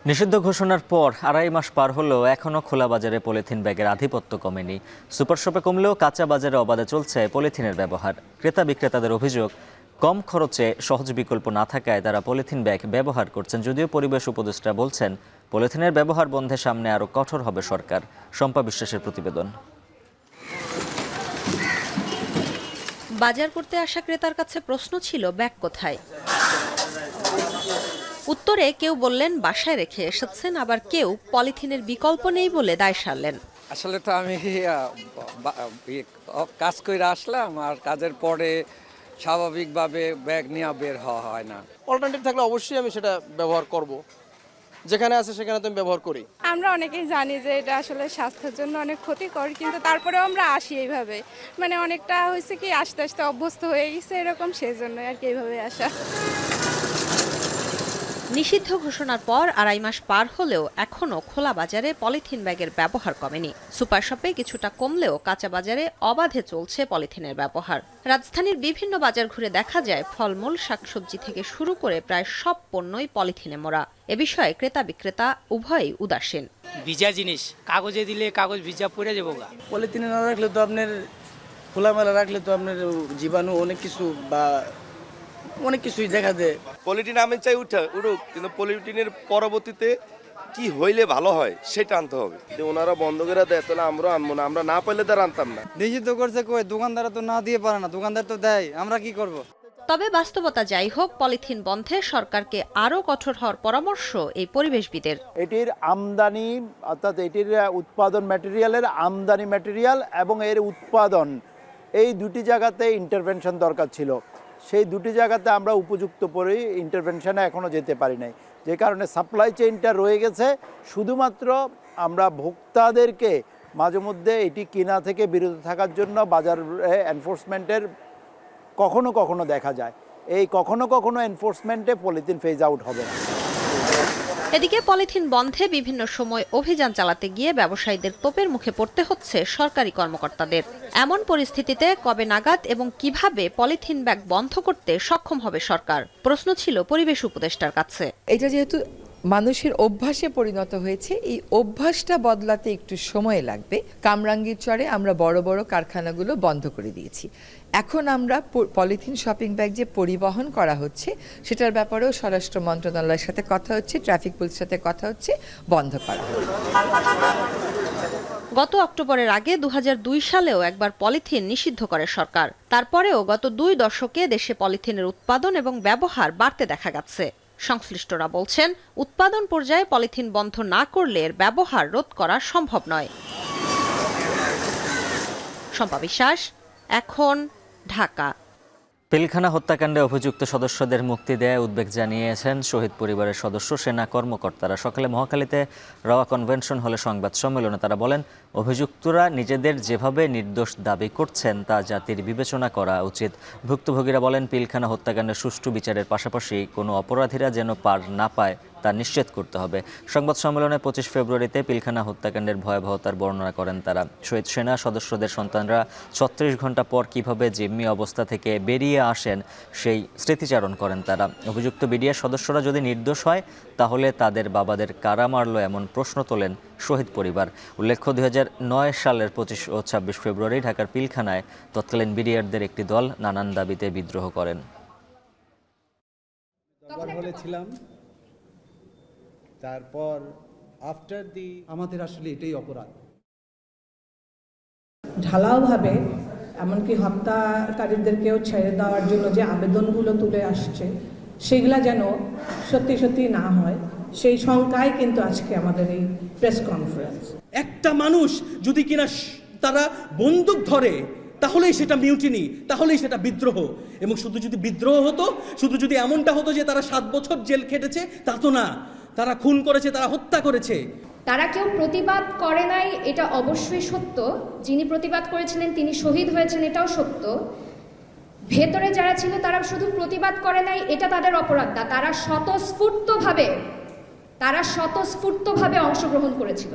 নিষিদ্ধ ঘোষণার পর 2.5 মাস পার হলেও এখনও খোলা বাজারে পলিথিন ব্যাগের আধিপত্য কমেনি। সুপার শপে কমলেও কাঁচা বাজারে অবাধে চলছে পলিথিনের ব্যবহার। ক্রেতা বিক্রেতাদের অভিযোগ, কম খরচে সহজ বিকল্প না থাকায় তারা পলিথিন ব্যাগ ব্যবহার করছেন। যদিও পরিবেশ উপদেষ্টা বলছেন, পলিথিনের ব্যবহার বন্ধে সামনে আরও কঠোর হবে সরকার। শম্পা বিশ্বাসের প্রতিবেদন। বাজার করতে আসা ক্রেতার কাছে প্রশ্ন ছিল, ব্যাগ কোথায়? উত্তরে কেউ বললেন বাসায় রেখে এসেছেন, আবার কেউ পলিথিনের বিকল্প নেই বলে দায় সারলেন। আসলে তো আমি কাজ করে আসলাম, আর কাজের পরে স্বাভাবিকভাবে ব্যাগ নিয়ে বের হওয়া হয় না। অল্টারনেটিভ থাকলে অবশ্যই আমি সেটা ব্যবহার করব। যেখানে আছে সেখানে তো আমি ব্যবহার করি। আমরা অনেকেই জানি যে এটা আসলে স্বাস্থ্যের জন্য অনেক ক্ষতিকর, কিন্তু তারপরেও আমরা আসি এইভাবে। মানে অনেকটা হয়েছে কি আস্তে আস্তে অভ্যস্ত হয়ে গেছে এরকম, সেই জন্য আর কি এইভাবে আসা। নিষিদ্ধ ঘোষণার পর 2.5 মাস পার হলেও এখনও খোলা বাজারে পলিথিন ব্যাগের ব্যবহার কমেনি। সুপার শপে কিছুটা কমলেও কাঁচা বাজারে অবাধে চলছে পলিথিনের ব্যবহার। রাজধানীর বিভিন্ন বাজার ঘুরে দেখা যায় ফলমূল, শাকসবজি থেকে শুরু করে প্রায় সব পণ্যই পলিথিনে মোড়া। এ বিষয়ে ক্রেতা বিক্রেতা উভয়ই উদাসীন। ভিজা জিনিস কাগজে দিলে কাগজ ভিজা পড়ে যাবো। পলিথিনে না রাখলে তো আপনার খোলামেলা রাখলে তো আপনার জীবাণু অনেক কিছু বা অনেক কিছুই দেখা যায়। পলিথিন আমি চাই উঠুক, কিন্তু পলিথিনের পরবর্তীতে কি হইলে ভালো হয় সেটা আনতে হবে। ওনারা বন্ধ করে দেয় তাহলে আমরা আনবো না, আমরা না পাইলে তারা আনতাম না। নিষিদ্ধ করছে কই, দোকানদার তো না দিয়ে পারে না, দোকানদার তো দেয়, আমরা কি করব? তবে বাস্তবতা যাই হোক, পলিথিন বন্ধে সরকারকে আরও কঠোর হওয়ার পরামর্শ এই পরিবেশবিদের। এটির আমদানি অর্থাৎ এটির উৎপাদন ম্যাটেরিয়ালের আমদানি ম্যাটেরিয়াল এবং এর উৎপাদন এই দুটি জায়গাতে ইন্টারভেনশন দরকার ছিল। সেই দুটি জায়গাতে আমরা উপযুক্ত ইন্টারভেনশনে এখনও যেতে পারি নাই, যে কারণে সাপ্লাই চেইনটা রয়ে গেছে। শুধুমাত্র আমরা ভোক্তাদেরকে মাঝে মধ্যে এটি কিনা থেকে বিরত থাকার জন্য বাজার এনফোর্সমেন্টের কখনো কখনো দেখা যায়। এই কখনো কখনো এনফোর্সমেন্টে পলিথিন ফেজ আউট হবে না। এদিকে পলিথিন বন্ধে বিভিন্ন সময় অভিযান চালাতে গিয়ে ব্যবসায়ীদের তোপের মুখে পড়তে হচ্ছে সরকারি কর্মকর্তাদের। এমন পরিস্থিতিতে কবে নাগাদ এবং কিভাবে পলিথিন ব্যাগ বন্ধ করতে সক্ষম হবে সরকার? প্রশ্ন ছিল পরিবেশ উপদেষ্টার কাছে। এটা যেহেতু মানুষের অভ্যাসে পরিণত হয়েছে, এই অভ্যাসটা বদলাতে একটু সময় লাগবে। কামরাঙ্গীর চরে আমরা বড় বড় কারখানাগুলো বন্ধ করে দিয়েছি। এখন আমরা পলিথিন শপিং ব্যাগ যে পরিবহন করা হচ্ছে সেটার ব্যাপারেও স্বরাষ্ট্র মন্ত্রণালয়ের সাথে কথা হচ্ছে, ট্রাফিক পুলিশের সাথে কথা হচ্ছে, বন্ধ করা হবে। গত অক্টোবরের আগে 2002 সালেও একবার পলিথিন নিষিদ্ধ করে সরকার। তারপরেও গত 2 দশকে দেশে পলিথিনের উৎপাদন এবং ব্যবহার বাড়তে দেখা গেছে। সংশ্লিষ্টরা বলছেন, উৎপাদন পর্যায়ে পলিথিন বন্ধ না করলে এর ব্যবহার রোধ করা সম্ভব নয়। শম্পা বিশ্বাস, এখন, ঢাকা। পিলখানা হত্যাকাণ্ডে অভিযুক্ত সদস্যদের মুক্তি দেয় উদ্বেগ জানিয়েছেন শহীদ পরিবারের সদস্য, সেনা কর্মকর্তারা। সকালে মহাখালীতে রওয়া কনভেনশন হলে সংবাদ সম্মেলনে তারা বলেন, অভিযুক্তরা নিজেদের যেভাবে নির্দোষ দাবি করছেন তা জাতির বিবেচনা করা উচিত। ভুক্তভোগীরা বলেন, পিলখানা হত্যাকাণ্ডের সুষ্ঠু বিচারের পাশাপাশি কোনো অপরাধীরা যেন পার না পায় তা নিশ্চিত করতে হবে। সংবাদ সম্মেলনে 25 ফেব্রুয়ারিতে পিলখানা হত্যাকাণ্ডের ভয়াবহতার বর্ণনা করেন তারা। শহীদ সেনা সদস্যদের সন্তানরা 36 ঘন্টা পর কিভাবে জিম্মি অবস্থা থেকে বেরিয়ে আসেন সেই স্মৃতিচারণ করেন তারা। অভিযুক্ত বিডিআর সদস্যরা যদি নির্দোষ হয় তাহলে তাদের বাবাদের কারা মারল এমন প্রশ্ন তোলেন শহীদ পরিবার। উল্লেখ্য, 2009 সালের 25 ও 26 ফেব্রুয়ারি ঢাকার পিলখানায় তৎকালীন বিডিআরদের একটি দল নানান দাবিতে বিদ্রোহ করেন। তারপর আমাদের আসলে এটাই অপরাধ। ঢালাওভাবে এমনকি হত্যাকারীদেরকেও ছেড়ে দেওয়ার জন্য যে আবেদনগুলো তুলে আসছে সেগুলা যেন সত্যি সত্যি না হয়, সেই শঙ্কায় কিন্তু আজকে আমাদের এই প্রেস কনফারেন্স। একটা মানুষ যদি কিনা তারা বন্দুক ধরে তাহলেই সেটা মিউটিনি, তাহলেই সেটা বিদ্রোহ। এবং শুধু যদি বিদ্রোহ হতো, শুধু যদি এমনটা হতো যে তারা 7 বছর জেল খেটেছে, তা তো না। তারা খুন করেছে, তারা হত্যা করেছে। তারা কেউ প্রতিবাদ করে নাই, এটা অবশ্যই সত্য। যিনি প্রতিবাদ করেছিলেন তিনি শহীদ হয়েছেন, এটাও সত্য। ভেতরে যারা ছিল তারা শুধু প্রতিবাদ করে নাই, এটা তাদের অপরাধ না। তারা স্বতঃস্ফূর্তভাবে অংশগ্রহণ করেছিল।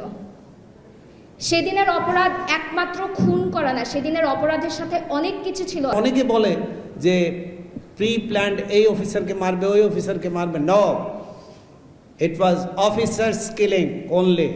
সেদিনের অপরাধ একমাত্র খুন করা না, সেদিনের অপরাধের সাথে অনেক কিছু ছিল। অনেকে বলে যে প্রি প্ল্যান্ড এই অফিসারকে মারবে, ওই অফিসারকে মারবে। No, it was officers killing only.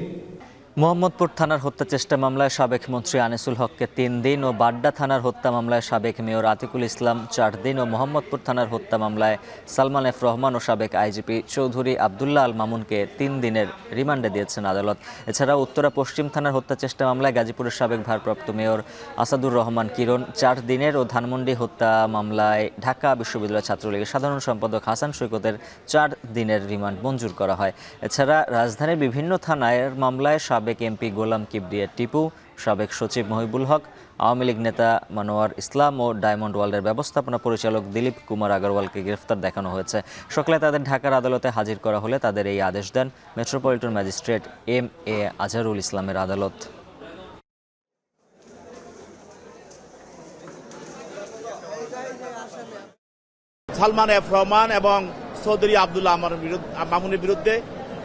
Mohammadpur থানার হত্যা চেষ্টা মামলায় সাবেক মন্ত্রী আনিসুল হককে 3 দিন ও বাড্ডা থানার হত্যা মামলায় সাবেক মেয়র আতিকুল ইসলাম 4 দিন ও মোহাম্মদপুর থানার হত্যা মামলায় সালমান এফ রহমান ও সাবেক আইজিপি চৌধুরী আবদুল্লাহ আল মামুনকে 3 দিনের রিমান্ডে দিয়েছেন আদালত। এছাড়াও উত্তরা পশ্চিম থানার হত্যা চেষ্টা মামলায় গাজীপুরের সাবেক ভারপ্রাপ্ত মেয়র আসাদুর রহমান কিরণ 4 দিনের ও ধানমন্ডি হত্যা মামলায় ঢাকা বিশ্ববিদ্যালয় ছাত্রলীগের সাধারণ সম্পাদক হাসান সৈকতের 4 দিনের রিমান্ড মঞ্জুর করা হয়। এছাড়া রাজধানীর বিভিন্ন থানার মামলায় সাবেক এমপি গোলাম কিবরিয়া টিপু, সাবেক সচিব মহিবুল হক, আওয়ামী লীগ নেতা মনোয়ার ইসলাম ও ডায়মন্ড ওয়ার্ল্ডের ব্যবস্থাপনা পরিচালক দিলীপ কুমার আগরওয়ালকে গ্রেফতার দেখানো হয়েছে। সকালে তাদের ঢাকার আদালতে হাজির করা হলে তাদের এই আদেশ দেন মেট্রোপলিটন ম্যাজিস্ট্রেট MA আজহারুল ইসলামের আদালত। সালমান এফ রহমান এবং চৌধুরী আব্দুল্লাহ মামুনের বিরুদ্ধে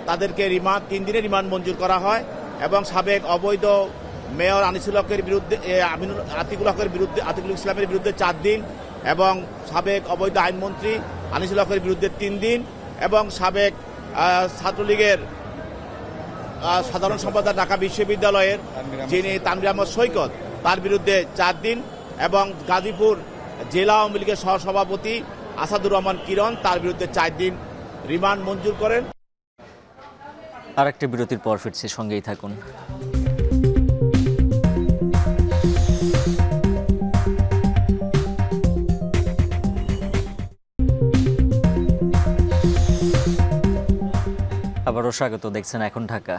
তাদেরকে 3 দিনের রিমান্ড মঞ্জুর করা হয় এবং সাবেক অবৈধ মেয়র আনিসুল হকের বিরুদ্ধে আতিকুল ইসলামের বিরুদ্ধে 4 দিন এবং সাবেক অবৈধ আইনমন্ত্রী আনিসুল হকের বিরুদ্ধে 3 দিন এবং সাবেক ছাত্রলীগের সাধারণ সম্পাদক ঢাকা বিশ্ববিদ্যালয়ের যিনি তানভীর আহমদ সৈকত তার বিরুদ্ধে 4 দিন এবং গাজীপুর জেলা আওয়ামী লীগের সহসভাপতি আসাদুর রহমান কিরণ তার বিরুদ্ধে 4 দিন রিমান্ড মঞ্জুর করেন। আরেকটি বিরতির পর ফিরছি, সঙ্গেই থাকুন। আবারও স্বাগত, দেখছেন এখন ঢাকা।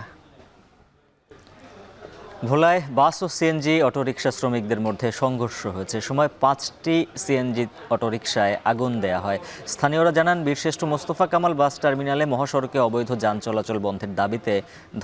ভোলায় বাস ও সিএনজি অটোরিকশা শ্রমিকদের মধ্যে সংঘর্ষ হয়েছে। সময় 5টি সিএনজি অটোরিকশায় আগুন দেয়া হয়। স্থানীয়রা জানান, বীরশ্রেষ্ঠ মোস্তফা কামাল বাস টার্মিনালে মহাসড়কে অবৈধ যান চলাচল বন্ধের দাবিতে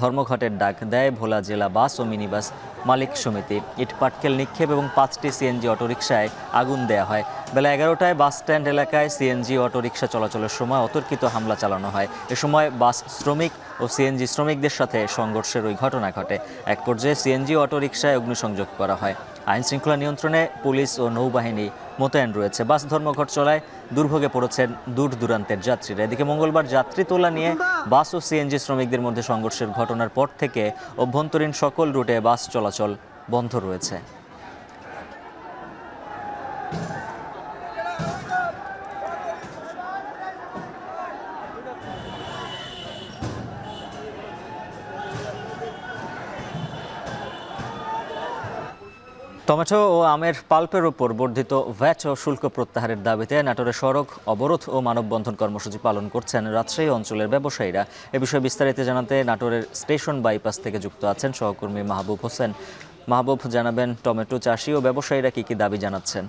ধর্মঘটের ডাক দেয় ভোলা জেলা বাস ও মিনিবাস মালিক সমিতি। ইট পাটকেল নিক্ষেপ এবং 5টি সিএনজি অটোরিকশায় আগুন দেয়া হয়। বেলা 11টায় বাস স্ট্যান্ড এলাকায় সিএনজি অটোরিকশা চলাচলের সময় অতর্কিত হামলা চালানো হয়। এ সময় বাস শ্রমিক ও সিএনজি শ্রমিকদের সাথে সংঘর্ষের ওই ঘটনা ঘটে। এক পর্যায়ে সিএনজি অটোরিকশায় অগ্নিসংযোগ করা হয়। আইন শৃঙ্খলা নিয়ন্ত্রণে পুলিশ ও নৌবাহিনী মোতায়েন রয়েছে। বাস ধর্মঘট চলায় দুর্ভোগে পড়েছেন দূর দূরান্তের যাত্রীরা। এদিকে মঙ্গলবার যাত্রী তোলা নিয়ে বাস ও সিএনজি শ্রমিকদের মধ্যে সংঘর্ষের ঘটনার পর থেকে অভ্যন্তরীণ সকল রুটে বাস চলাচল বন্ধ রয়েছে। টমেটো ও আমের পাল্পের ওপর বর্ধিত ভ্যাট ও শুল্ক প্রত্যাহারের দাবিতে নাটোরে সড়ক অবরোধ ও মানববন্ধন কর্মসূচি পালন করছেন রাজশাহী অঞ্চলের ব্যবসায়ীরা। এ বিষয়ে বিস্তারিত জানাতে নাটোরের স্টেশন বাইপাস থেকে যুক্ত আছেন সহকর্মী মাহবুব হোসেন। মাহবুব, জানাবেন টমেটো চাষি ও ব্যবসায়ীরা কি দাবি জানাচ্ছেন?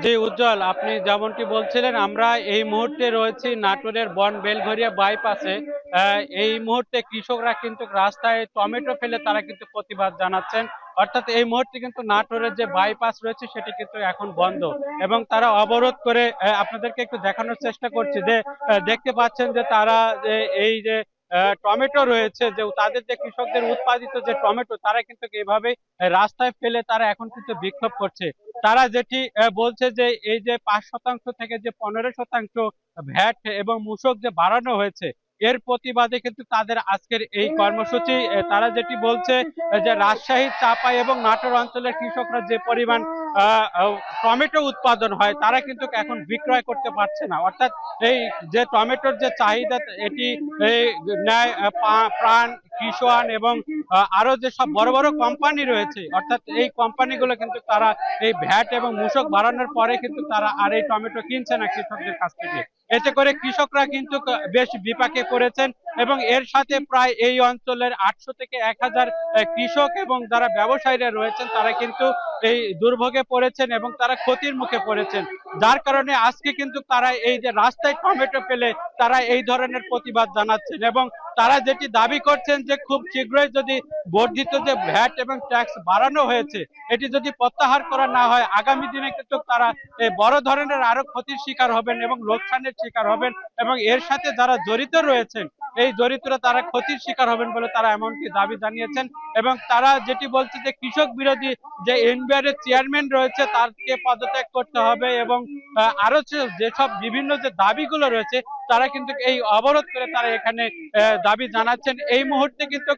জি উজ্জ্বল, আপনি যেমনটি বলছিলেন, আমরা এই মুহূর্তে রয়েছি নাটোরের বন বেলঘরিয়া বাইপাসে। এই মুহূর্তে কৃষকরা কিন্তু রাস্তায় টমেটো ফেলে তারা কিন্তু প্রতিবাদ জানাচ্ছেন। অর্থাৎ এই মুহূর্তে কিন্তু নাটোরের যে বাইপাস রয়েছে সেটি কিন্তু এখন বন্ধ এবং তারা অবরোধ করে, আপনাদেরকে একটু দেখানোর চেষ্টা করছি যে দেখতে পাচ্ছেন যে তারা এই যে টমেটো রয়েছে, যে তাদের যে কৃষকদের উৎপাদিত যে টমেটো তারা কিন্তু এভাবে রাস্তায় ফেলে তারা এখন কিন্তু বিক্ষোভ করছে। তারা যেটি বলছে যে এই যে 5% থেকে যে 15% ভ্যাট এবং মূসক যে বাড়ানো হয়েছে এর প্রতিবাদে কিন্তু তাদের আজকের এই কর্মসূচি। তারা যেটি বলছে যে রাজশাহী, চাপাই এবং নাটোর অঞ্চলের কৃষকরা যে পরিমাণ টমেটো উৎপাদন হয় তারা কিন্তু এখন বিক্রয় করতে পারছে না। অর্থাৎ এই যে টমেটোর যে চাহিদা এটি ন্যায় প্রাণ, কিষান এবং আরো যে সব বড় বড় কোম্পানি রয়েছে, অর্থাৎ এই কোম্পানিগুলো কিন্তু তারা এই ভ্যাট এবং মূসক বাড়ানোর পরে কিন্তু তারা আর এই টমেটো কিনছে না কৃষকদের কাছ থেকে। এতে করে কৃষকরা কিন্তু বেশ বিপাকে পড়েছেন এবং এর সাথে প্রায় এই অঞ্চলের 800 থেকে 1000 কৃষক এবং যারা ব্যবসায়ীরা রয়েছেন তারা কিন্তু এই দুর্ভোগে পড়েছেন এবং তারা ক্ষতির মুখে পড়েছেন। যার কারণে আজকে কিন্তু তারা এই যে রাস্তায় টমেটো পেলে তারা এই ধরনের প্রতিবাদ জানাচ্ছেন এবং তারা যেটি দাবি করছেন যে খুব শীঘ্রই যদি বর্ধিত যে ভ্যাট এবং ট্যাক্স বাড়ানো হয়েছে এটি যদি প্রত্যাহার করা না হয় আগামী দিনে কিন্তু তারা বড় ধরনের আরো ক্ষতির শিকার হবেন এবং লোকসানের শিকার হবেন এবং এর সাথে যারা জড়িত রয়েছেন এই জড়িতরা তারা ক্ষতির শিকার হবেন বলে তারা এমনকি দাবি জানিয়েছেন। এবং তারা যেটি বলছে যে কৃষক বিরোধী যে এনবিআর এর চেয়ারম্যান রয়েছে তারকে পদত্যাগ করতে হবে এবং আরো যেসব বিভিন্ন যে দাবিগুলো রয়েছে তারা কিন্তু এই অবরোধ করে তারা এখানে দাবি জানাচ্ছেন। এই মুহূর্তে কিন্তু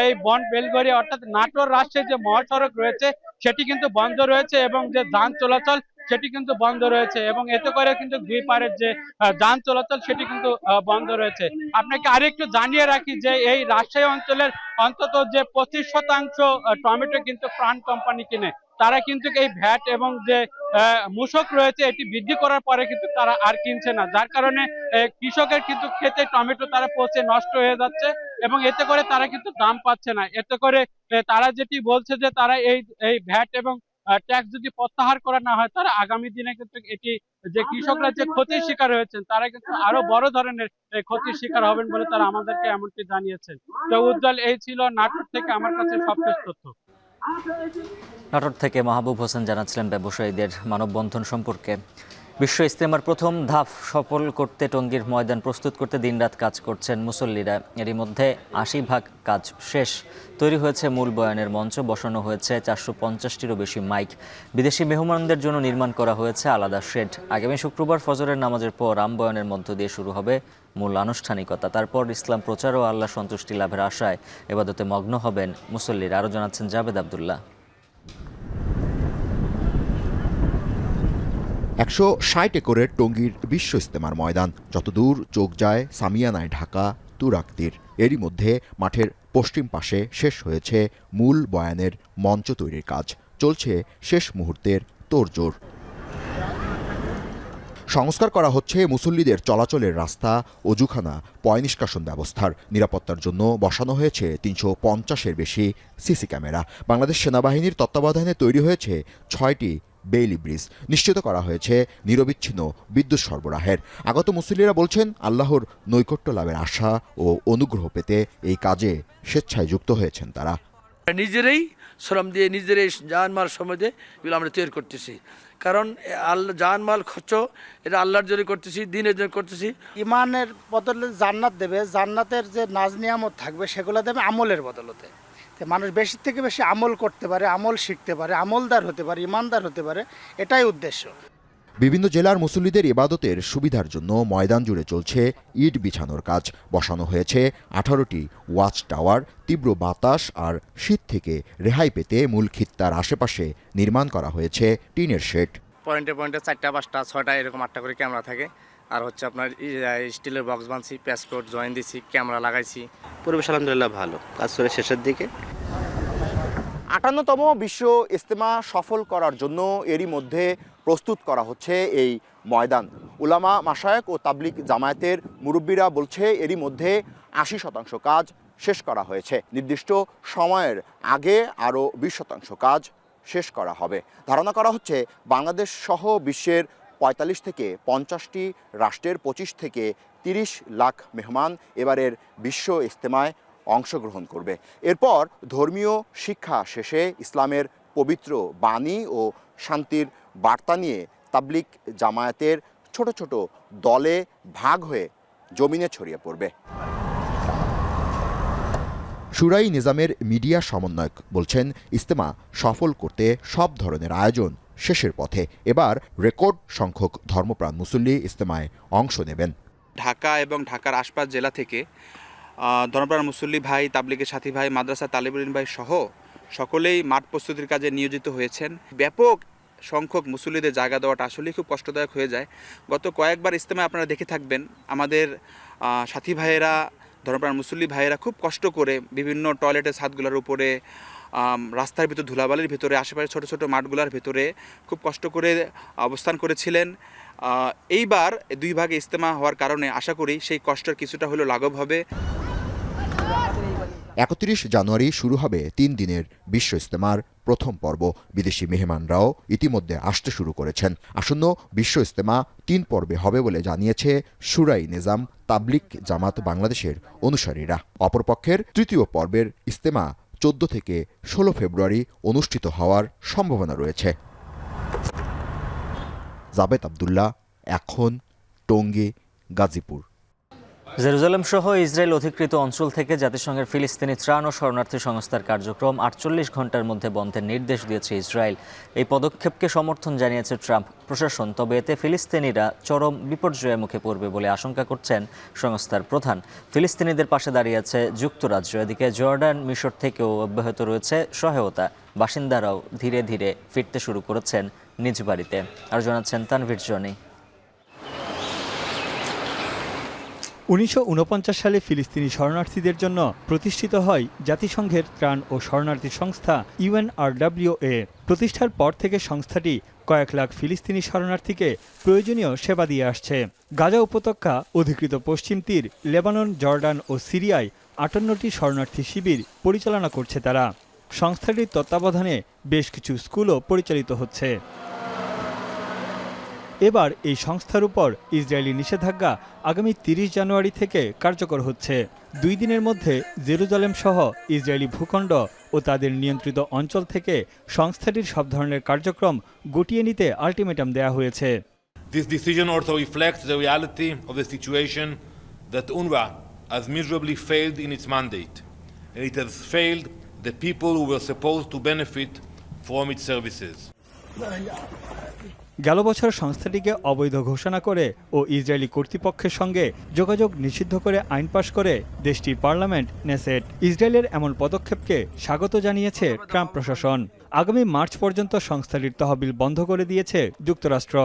এই বন বেলঘরিয়া অর্থাৎ নাটোর রাজশাহী যে মহাসড়ক রয়েছে সেটি কিন্তু বন্ধ রয়েছে এবং যে যান চলাচল সেটি কিন্তু বন্ধ রয়েছে এবং এতে করে কিন্তু দুই পারের যে যান চলাচল সেটি কিন্তু বন্ধ রয়েছে। আপনাকে আরেকটু জানিয়ে রাখি যে এই রাজশাহী অঞ্চলের অন্তত যে 25% টমেটো কিন্তু প্রাণ কোম্পানি কিনে, তারা কিন্তু এই ভ্যাট এবং যে মূসক রয়েছে এটি বৃদ্ধি করার পরে কিন্তু তারা আর কিনছে না, যার কারণে কৃষকের কিন্তু ক্ষেতে টমেটো তারা পচে নষ্ট হয়ে যাচ্ছে এবং এতে করে তারা কিন্তু দাম পাচ্ছে না। এতে করে তারা যেটি বলছে যে তারা এই ভ্যাট এবং ট্যাক্স যদি প্রত্যাহার করা না হয় তারা আগামী দিনে কিন্তু এটি যে কৃষকরা যে ক্ষতির শিকার হয়েছেন তারা কিন্তু আরো বড় ধরনের ক্ষতির শিকার হবেন বলে তারা আমাদেরকে এমনটি জানিয়েছেন। তো উজ্জ্বল, এই ছিল নাটোর থেকে আমার কাছে সবশেষ তথ্য। নাটোর থেকে মাহবুব হোসেন জানাচ্ছিলেন ব্যবসায়ীদের মানববন্ধন সম্পর্কে। বিশ্ব ইজতেমার প্রথম ধাপ সফল করতে টঙ্গীর ময়দান প্রস্তুত করতে দিনরাত কাজ করছেন মুসল্লিরা। এরই মধ্যে ৮০% কাজ শেষ। তৈরি হয়েছে মূল বয়ানের মঞ্চ, বসানো হয়েছে ৪৫০টিরও বেশি মাইক। বিদেশি মেহমানদের জন্য নির্মাণ করা হয়েছে আলাদা শেড। আগামী শুক্রবার ফজরের নামাজের পর রাম বয়ানের মধ্য দিয়ে শুরু হবে মূল আনুষ্ঠানিকতা। তারপর ইসলাম প্রচার ও আল্লাহ সন্তুষ্টি লাভের আশায় এবাদতে মগ্ন হবেন মুসল্লিরা। আরও জানাচ্ছেন জাবেদ আবদুল্লাহ। ১৬০ একরের টঙ্গীর বিশ্ব ইজতেমার ময়দান, যতদূর চোখ যায় সামিয়ানায় ঢাকা তুরাক্তির। এরই মধ্যে মাঠের পশ্চিম পাশে শেষ হয়েছে মূল বয়ানের মঞ্চ তৈরির কাজ। চলছে শেষ মুহূর্তের তোড়জোড়। সংস্কার করা হচ্ছে মুসল্লিদের চলাচলের রাস্তা, অজুখানা, পয় নিষ্কাশন ব্যবস্থার। নিরাপত্তার জন্য বসানো হয়েছে ৩৫০-এর বেশি সিসি ক্যামেরা। বাংলাদেশ সেনাবাহিনীর তত্ত্বাবধানে তৈরি হয়েছে ৬টি বেইলি ব্রিজ। নিশ্চিত করা হয়েছে নিরবিচ্ছিন্ন বিদ্যুৎ সরবরাহের। আগত মুসল্লিরা বলছেন, আল্লাহর নৈকট্য লাভের আশা ও অনুগ্রহ পেতে এই কাজে স্বেচ্ছায় যুক্ত হয়েছেন তারা। নিজেরাই শ্রম দিয়ে, নিজেরাই জানমাল সময় দিয়ে এগুলো আমরা তৈরি করতেছি। কারণ আল্লাহ জানমাল খরচ এটা আল্লাহর জন্য করতেছি, দিনের জন্য করতেছি। ইমানের বদলে জান্নাত দেবে, জান্নাতের যে নাজ নিয়ামত থাকবে সেগুলো দেবে আমলের বদলতে। মানুষ বেশি থেকে বেশি আমল করতে পারে, আমল শিখতে পারে, আমলদার হতে পারে, ইমানদার হতে পারে, এটাই উদ্দেশ্য। বিভিন্ন জেলার মুসল্লিদের ইবাদতের সুবিধার জন্য ময়দান জুড়ে চলছে ইট বিছানোর কাজ। বসানো হয়েছে 18টি ওয়াচ টাওয়ার। তীব্র বাতাস আর শীত থেকে রেহাই পেতে মূল খিত্তার আশেপাশে নির্মাণ করা হয়েছে টিনের শেড। পয়েন্টে পয়েন্টে 4টা 5টা 6টা এরকম 8টা করে ক্যামেরা থাকে। আর হচ্ছে আপনার স্টিলের বক্স বানছি, প্যাসকোড জয়েন দিছি, ক্যামেরা লাগাইছি। পরিবেশ আলহামদুলিল্লাহ ভালো, কাজ করে শেষের দিকে। 58তম বিশ্ব ইজতেমা সফল করার জন্য এরই মধ্যে প্রস্তুত করা হচ্ছে এই ময়দান। উলামা, মাশায়েখ ও তাবলিগ জামায়াতের মুরব্বীরা বলছে এরই মধ্যে 80% কাজ শেষ করা হয়েছে। নির্দিষ্ট সময়ের আগে আরও 20% কাজ শেষ করা হবে। ধারণা করা হচ্ছে বাংলাদেশ সহ বিশ্বের 45 থেকে 50টি রাষ্ট্রের 25 থেকে 30 লাখ মেহমান এবারের বিশ্ব ইজতেমায় অংশগ্রহণ করবে। এরপর ধর্মীয় শিক্ষা শেষে ইসলামের পবিত্র বাণী ও শান্তির বার্তা নিয়ে তাবলিগ জামায়াতের ছোট ছোট দলে ভাগ হয়ে জমিনে ছড়িয়ে পড়বে। শুরাই নিজামের মিডিয়া সমন্বয়ক বলছেন, ইজতেমা সফল করতে সব ধরনের আয়োজন শেষের পথে। এবার রেকর্ড সংখ্যক ধর্মপ্রাণ মুসল্লি ইজতেমায় অংশ নেবেন। ঢাকা এবং ঢাকার আশপাশ জেলা থেকে ধর্মপ্রাণ মুসল্লি ভাই, তাবলিগের সাথী ভাই, মাদ্রাসা তালিবুল ইলম ভাই সহ সকলেই মাঠ প্রস্তুতির কাজে নিয়োজিত হয়েছেন। ব্যাপক সংখ্যক মুসল্লিদের জায়গা দেওয়াটা আসলেই খুব কষ্টদায়ক হয়ে যায়। গত কয়েকবার ইজতেমায় আপনারা দেখে থাকবেন আমাদের সাথী ভাইয়েরা, ধর্মপ্রাণ মুসল্লি ভাইয়েরা খুব কষ্ট করে বিভিন্ন টয়লেটের ছাদগুলোর উপরে, রাস্তার ভিতর ধুলাবালির ভিতরে, আশেপাশে ছোট ছোট মাঠগুলোর ভিতরে খুব কষ্ট করে অবস্থান করেছিলেন। এইবার 2 ভাগে ইজতেমা হওয়ার কারণে আশা করি সেই কষ্টের কিছুটা হলেও লাঘব হবে। 31 জানুয়ারি শুরু হবে 3 দিনের বিশ্ব ইজতেমার প্রথম পর্ব। বিদেশি মেহমানরাও ইতিমধ্যে আসতে শুরু করেছেন। আসন্ন বিশ্ব ইজতেমা 3 পর্বে হবে বলে জানিয়েছে শুরাই নিজাম তাবলিগ জামাত বাংলাদেশের অনুসারীরা। অপরপক্ষের তৃতীয় পর্বের ইজতেমা 14 থেকে 16 ফেব্রুয়ারি অনুষ্ঠিত হওয়ার সম্ভাবনা রয়েছে। জাবেদ আবদুল্লাহ, এখন, টঙ্গী, গাজীপুর। জেরুজালেম সহ ইসরায়েল অধিকৃত অঞ্চল থেকে জাতিসংঘের ফিলিস্তিনি ত্রাণ ও শরণার্থী সংস্থার কার্যক্রম 48 ঘন্টার মধ্যে বন্ধের নির্দেশ দিয়েছে ইসরায়েল। এই পদক্ষেপকে সমর্থন জানিয়েছে ট্রাম্প প্রশাসন। তবে এতে ফিলিস্তিনিরা চরম বিপর্যয়ের মুখে পড়বে বলে আশঙ্কা করছেন সংস্থার প্রধান। ফিলিস্তিনিদের পাশে দাঁড়িয়েছে যুক্তরাজ্য। এদিকে জর্ডান, মিশর থেকেও অব্যাহত রয়েছে সহায়তা। বাসিন্দারাও ধীরে ধীরে ফিরতে শুরু করেছেন নিজ বাড়িতে। আর জানাচ্ছেন তানভীর জনি। 1949 সালে ফিলিস্তিনি শরণার্থীদের জন্য প্রতিষ্ঠিত হয় জাতিসংঘের ত্রাণ ও শরণার্থী সংস্থা UNRWA। প্রতিষ্ঠার পর থেকে সংস্থাটি কয়েক লাখ ফিলিস্তিনি শরণার্থীকে প্রয়োজনীয় সেবা দিয়ে আসছে। গাজা উপত্যকা, অধিকৃত পশ্চিম তীর, লেবানন, জর্ডান ও সিরিয়ায় 58টি শরণার্থী শিবির পরিচালনা করছে তারা। সংস্থাটির তত্ত্বাবধানে বেশ কিছু স্কুলও পরিচালিত হচ্ছে। এবার এই সংস্থার উপর ইসরায়েলি নিষেধাজ্ঞা আগামী 30 জানুয়ারি থেকে কার্যকর হচ্ছে। 2 দিনের মধ্যে জেরুজালেম সহ ইসরায়েলি ভূখণ্ড ও তাদের নিয়ন্ত্রিত অঞ্চল থেকে সংস্থাটির সব ধরনের কার্যক্রম গুটিয়ে নিতে আলটিমেটাম দেয়া হয়েছে। This decision also reflects the reality of the situation that UNRWA has miserably failed in its mandate, and it has failed the people who were supposed to benefit from its services. গেল বছর সংস্থাটিকে অবৈধ ঘোষণা করে ও Israeli কর্তৃপক্ষের সঙ্গে যোগাযোগ নিষিদ্ধ করে আইন পাশ করে দেশটির পার্লামেন্ট নেসেট। ইসরায়েলের এমন পদক্ষেপকে স্বাগত জানিয়েছে ট্রাম্প প্রশাসন। আগামী মার্চ পর্যন্ত সংস্থাটির তহবিল বন্ধ করে দিয়েছে যুক্তরাষ্ট্র।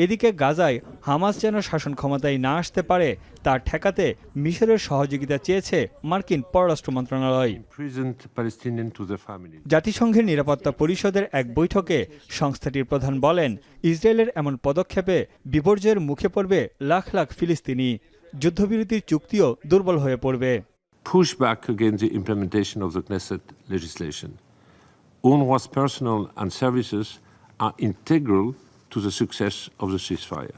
এদিকে গাজায় হামাস যেন শাসন ক্ষমতায় না আসতে পারে তা ঠেকাতে মিশরের সহযোগিতা চেয়েছে মার্কিন পররাষ্ট্র মন্ত্রণালয়। জাতিসংঘের নিরাপত্তা পরিষদের এক বৈঠকে সংস্থাটির প্রধান বলেন, ইসরায়েলের এমন পদক্ষেপে বিপর্যয়ের মুখে পড়বে লাখ লাখ ফিলিস্তিনি। যুদ্ধবিরতির চুক্তিও দুর্বল হয়ে পড়বে। Pushback against the implementation of the Knesset legislation. UNRWA's personnel and services are integral to the success of the ceasefire.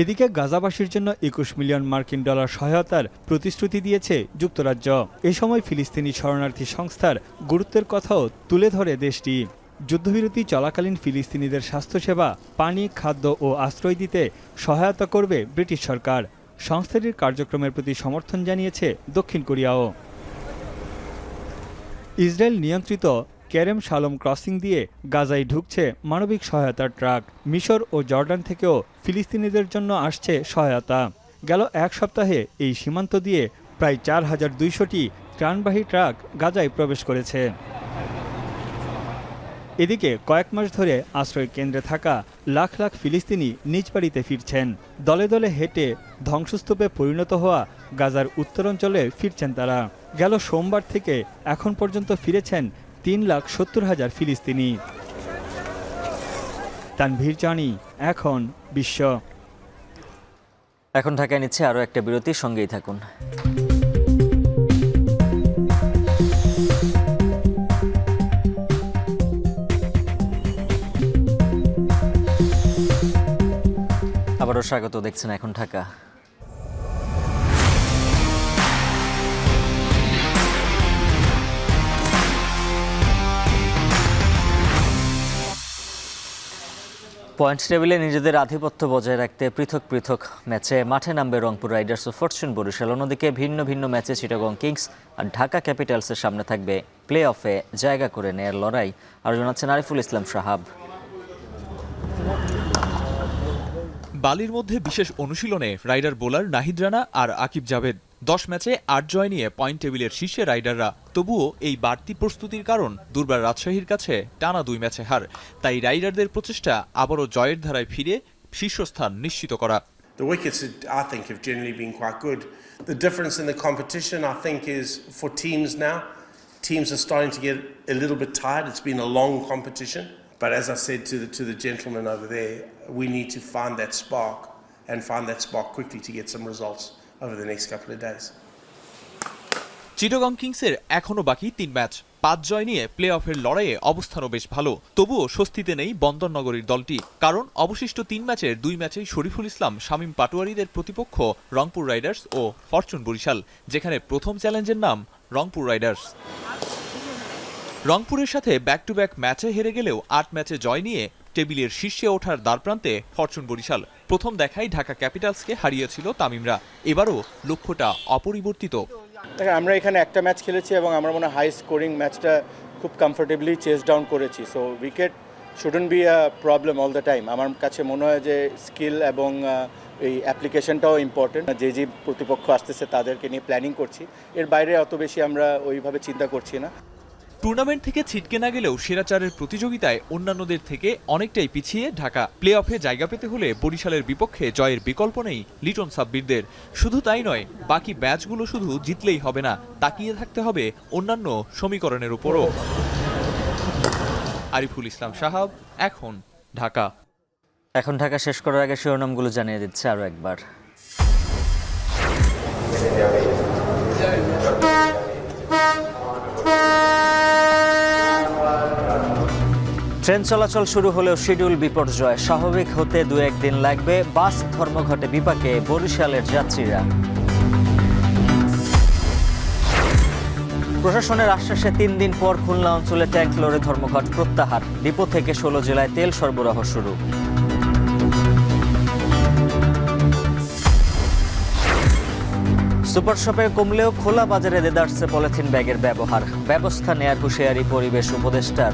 এদিকে গাজাবাসীর জন্য 21 মিলিয়ন মার্কিন ডলার সহায়তার প্রতিশ্রুতি দিয়েছে যুক্তরাজ্য। এ সময় ফিলিস্তিনি শরণার্থী সংস্থার গুরুত্বের কথাও তুলে ধরে দেশটি। যুদ্ধবিরতি চলাকালীন ফিলিস্তিনিদের স্বাস্থ্যসেবা, পানি, খাদ্য ও আশ্রয় দিতে সহায়তা করবে ব্রিটিশ সরকার। সংস্থাটির কার্যক্রমের প্রতি সমর্থন জানিয়েছে দক্ষিণ কোরিয়াও। ইসরায়েল নিয়ন্ত্রিত কেরেম শালোম ক্রসিং দিয়ে গাজায় ঢুকছে মানবিক সহায়তার ট্রাক। মিশর ও জর্ডান থেকেও ফিলিস্তিনিদের জন্য আসছে সহায়তা। গেল এক সপ্তাহে এই সীমান্ত দিয়ে প্রায় 4200টি ত্রাণবাহী ট্রাক গাজায় প্রবেশ করেছে। এদিকে কয়েক মাস ধরে আশ্রয় কেন্দ্রে থাকা লাখ লাখ ফিলিস্তিনি নিজ বাড়িতে ফিরছেন। দলে দলে হেঁটে ধ্বংসস্তূপে পরিণত হওয়া গাজার উত্তরাঞ্চলে ফিরছেন তারা। গেল সোমবার থেকে এখন পর্যন্ত ফিরেছেন 3,70,000 ফিলিস্তিনি। তানভীর জানি, এখন বিশ্ব। এখন ঢাকায় নিচ্ছে আরও একটা বিরতি, সঙ্গেই থাকুন। আবারও স্বাগত, দেখছেন এখন ঢাকা। পয়েন্ট টেবিলে নিজেদের আধিপত্য বজায় রাখতে পৃথক পৃথক ম্যাচে মাঠে নামবে রংপুর রাইডার্স ও ফরচুন বরিশাল। অন্যদিকে ভিন্ন ভিন্ন ম্যাচে চিটাগং কিংস আর ঢাকা ক্যাপিটালসের সামনে থাকবে প্লে অফে জায়গা করে নেয়ার লড়াই। আর জানাচ্ছেন আরিফুল ইসলাম সাহাব। বালির মধ্যে বিশেষ অনুশীলনে রাইডার বোলার নাহিদ রানা আর আকিব জাভেদ। 10 ম্যাচে 8 জয় নিয়ে পয়েন্ট টেবিলের শীর্ষে রাইডাররা। তবুও এই বাড়তি প্রস্তুতির কারণ দুর্বার রাজশাহীর কাছে টানা 2 ম্যাচে হার। তাই রাইডারদের প্রচেষ্টা আবারও জয়ের ধারায় ফিরে শীর্ষস্থান নিশ্চিত করা। The wickets, I think, have generally been quite good. The difference in the competition, I think, is for teams now. Teams are starting to get a little bit tired. It's been a long competition. But as I said to the gentleman over there, we need to find that spark and find that spark quickly to get some results over the next couple of days. Chittagong কিংসের এখনো বাকি 3 match, 5 জয় নিয়ে play অফের লড়াইয়ে অবস্থানও বেশ ভালো। তবুও স্বস্তিতে নেই বন্দরনগরীর দলটি, কারণ অবশিষ্ট 3 ম্যাচের 2 ম্যাচেই শরীফুল ইসলাম, শামীম পাটোয়ারিদের প্রতিপক্ষ রংপুর রাইডার্স ও ফরচুন বরিশাল, যেখানে প্রথম চ্যালেঞ্জের নাম রংপুর রাইডার্স। রংপুরের সাথে ব্যাক টু ব্যাক ম্যাচে হেরে গেলেও 8 ম্যাচে জয় নিয়ে টেবিলের শীর্ষে ওঠার দ্বারপ্রান্তে ফরচুন বরিশাল। প্রথম দেখায় ঢাকা ক্যাপিটালসকে হারিয়েছিল তামিমরা। এবারও লক্ষ্যটা অপরিবর্তিত। আমরা এখানে একটা ম্যাচ খেলেছি এবং আমরা মনে হয় হাই স্কোরিং ম্যাচটা খুব কমফোর্টেবলি চেস ডাউন করেছি। So wicket shouldn't be a problem all the time. আমার কাছে মনে হয় যে স্কিল এবং এই অ্যাপ্লিকেশনটাও ইম্পর্টেন্ট। যে প্রতিপক্ষ আসতেছে তাদেরকে নিয়ে প্ল্যানিং করছি, এর বাইরে অত বেশি আমরা ওইভাবে চিন্তা করছি না। টুর্নামেন্ট থেকে ছিটকে না গেলেও সেরা চারের প্রতিযোগিতায় অন্যান্যদের থেকে অনেকটাই পিছিয়ে ঢাকা। প্লে অফে জায়গা পেতে হলে বরিশালের বিপক্ষে জয়ের বিকল্প নেই লিটন সাব্বিরদের। শুধু তাই নয়, বাকি ম্যাচগুলো শুধু জিতলেই হবে না, তাকিয়ে থাকতে হবে অন্যান্য সমীকরণের উপরও। আরিফুল ইসলাম সাহাব, এখন ঢাকা। এখন ঢাকা শেষ করার আগে শিরোনামগুলো জানিয়ে দিচ্ছে আরও একবার। ট্রেন চলাচল শুরু হলেও শিডিউল বিপর্যয়, স্বাভাবিক হতে 2-1 দিন লাগবে। বাস ধর্মঘটে বিপাকে বরিশালের যাত্রীরা। প্রশাসনের আশ্বাসে 3 দিন পর খুলনা অঞ্চলে ট্যাঙ্ক লরি ধর্মঘট প্রত্যাহার। ডিপো থেকে 16 জেলায় তেল সরবরাহ শুরু। সুপার শপে কমলেও খোলা বাজারে দেদারছে পলিথিন ব্যাগের ব্যবহার। ব্যবস্থা নেয়ার হুঁশিয়ারি পরিবেশ উপদেষ্টার।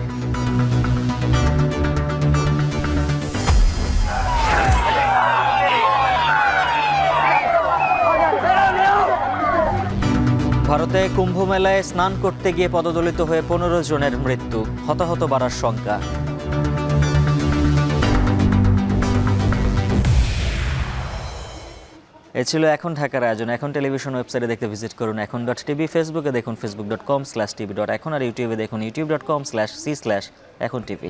ভারতে কুম্ভ মেলায় স্নান করতে গিয়ে পদদলিত হয়ে 15 জনের মৃত্যু, হতাহত বাড়ার শঙ্কা। এ ছিল এখন ঢাকার আয়োজন। এখন টেলিভিশন ওয়েবসাইটে দেখতে ভিজিট করুন এখন.tv, ফেসবুকে দেখুন facebook.com/tv.এখন আর ইউটিউবে দেখুন youtube.com/c/echontv।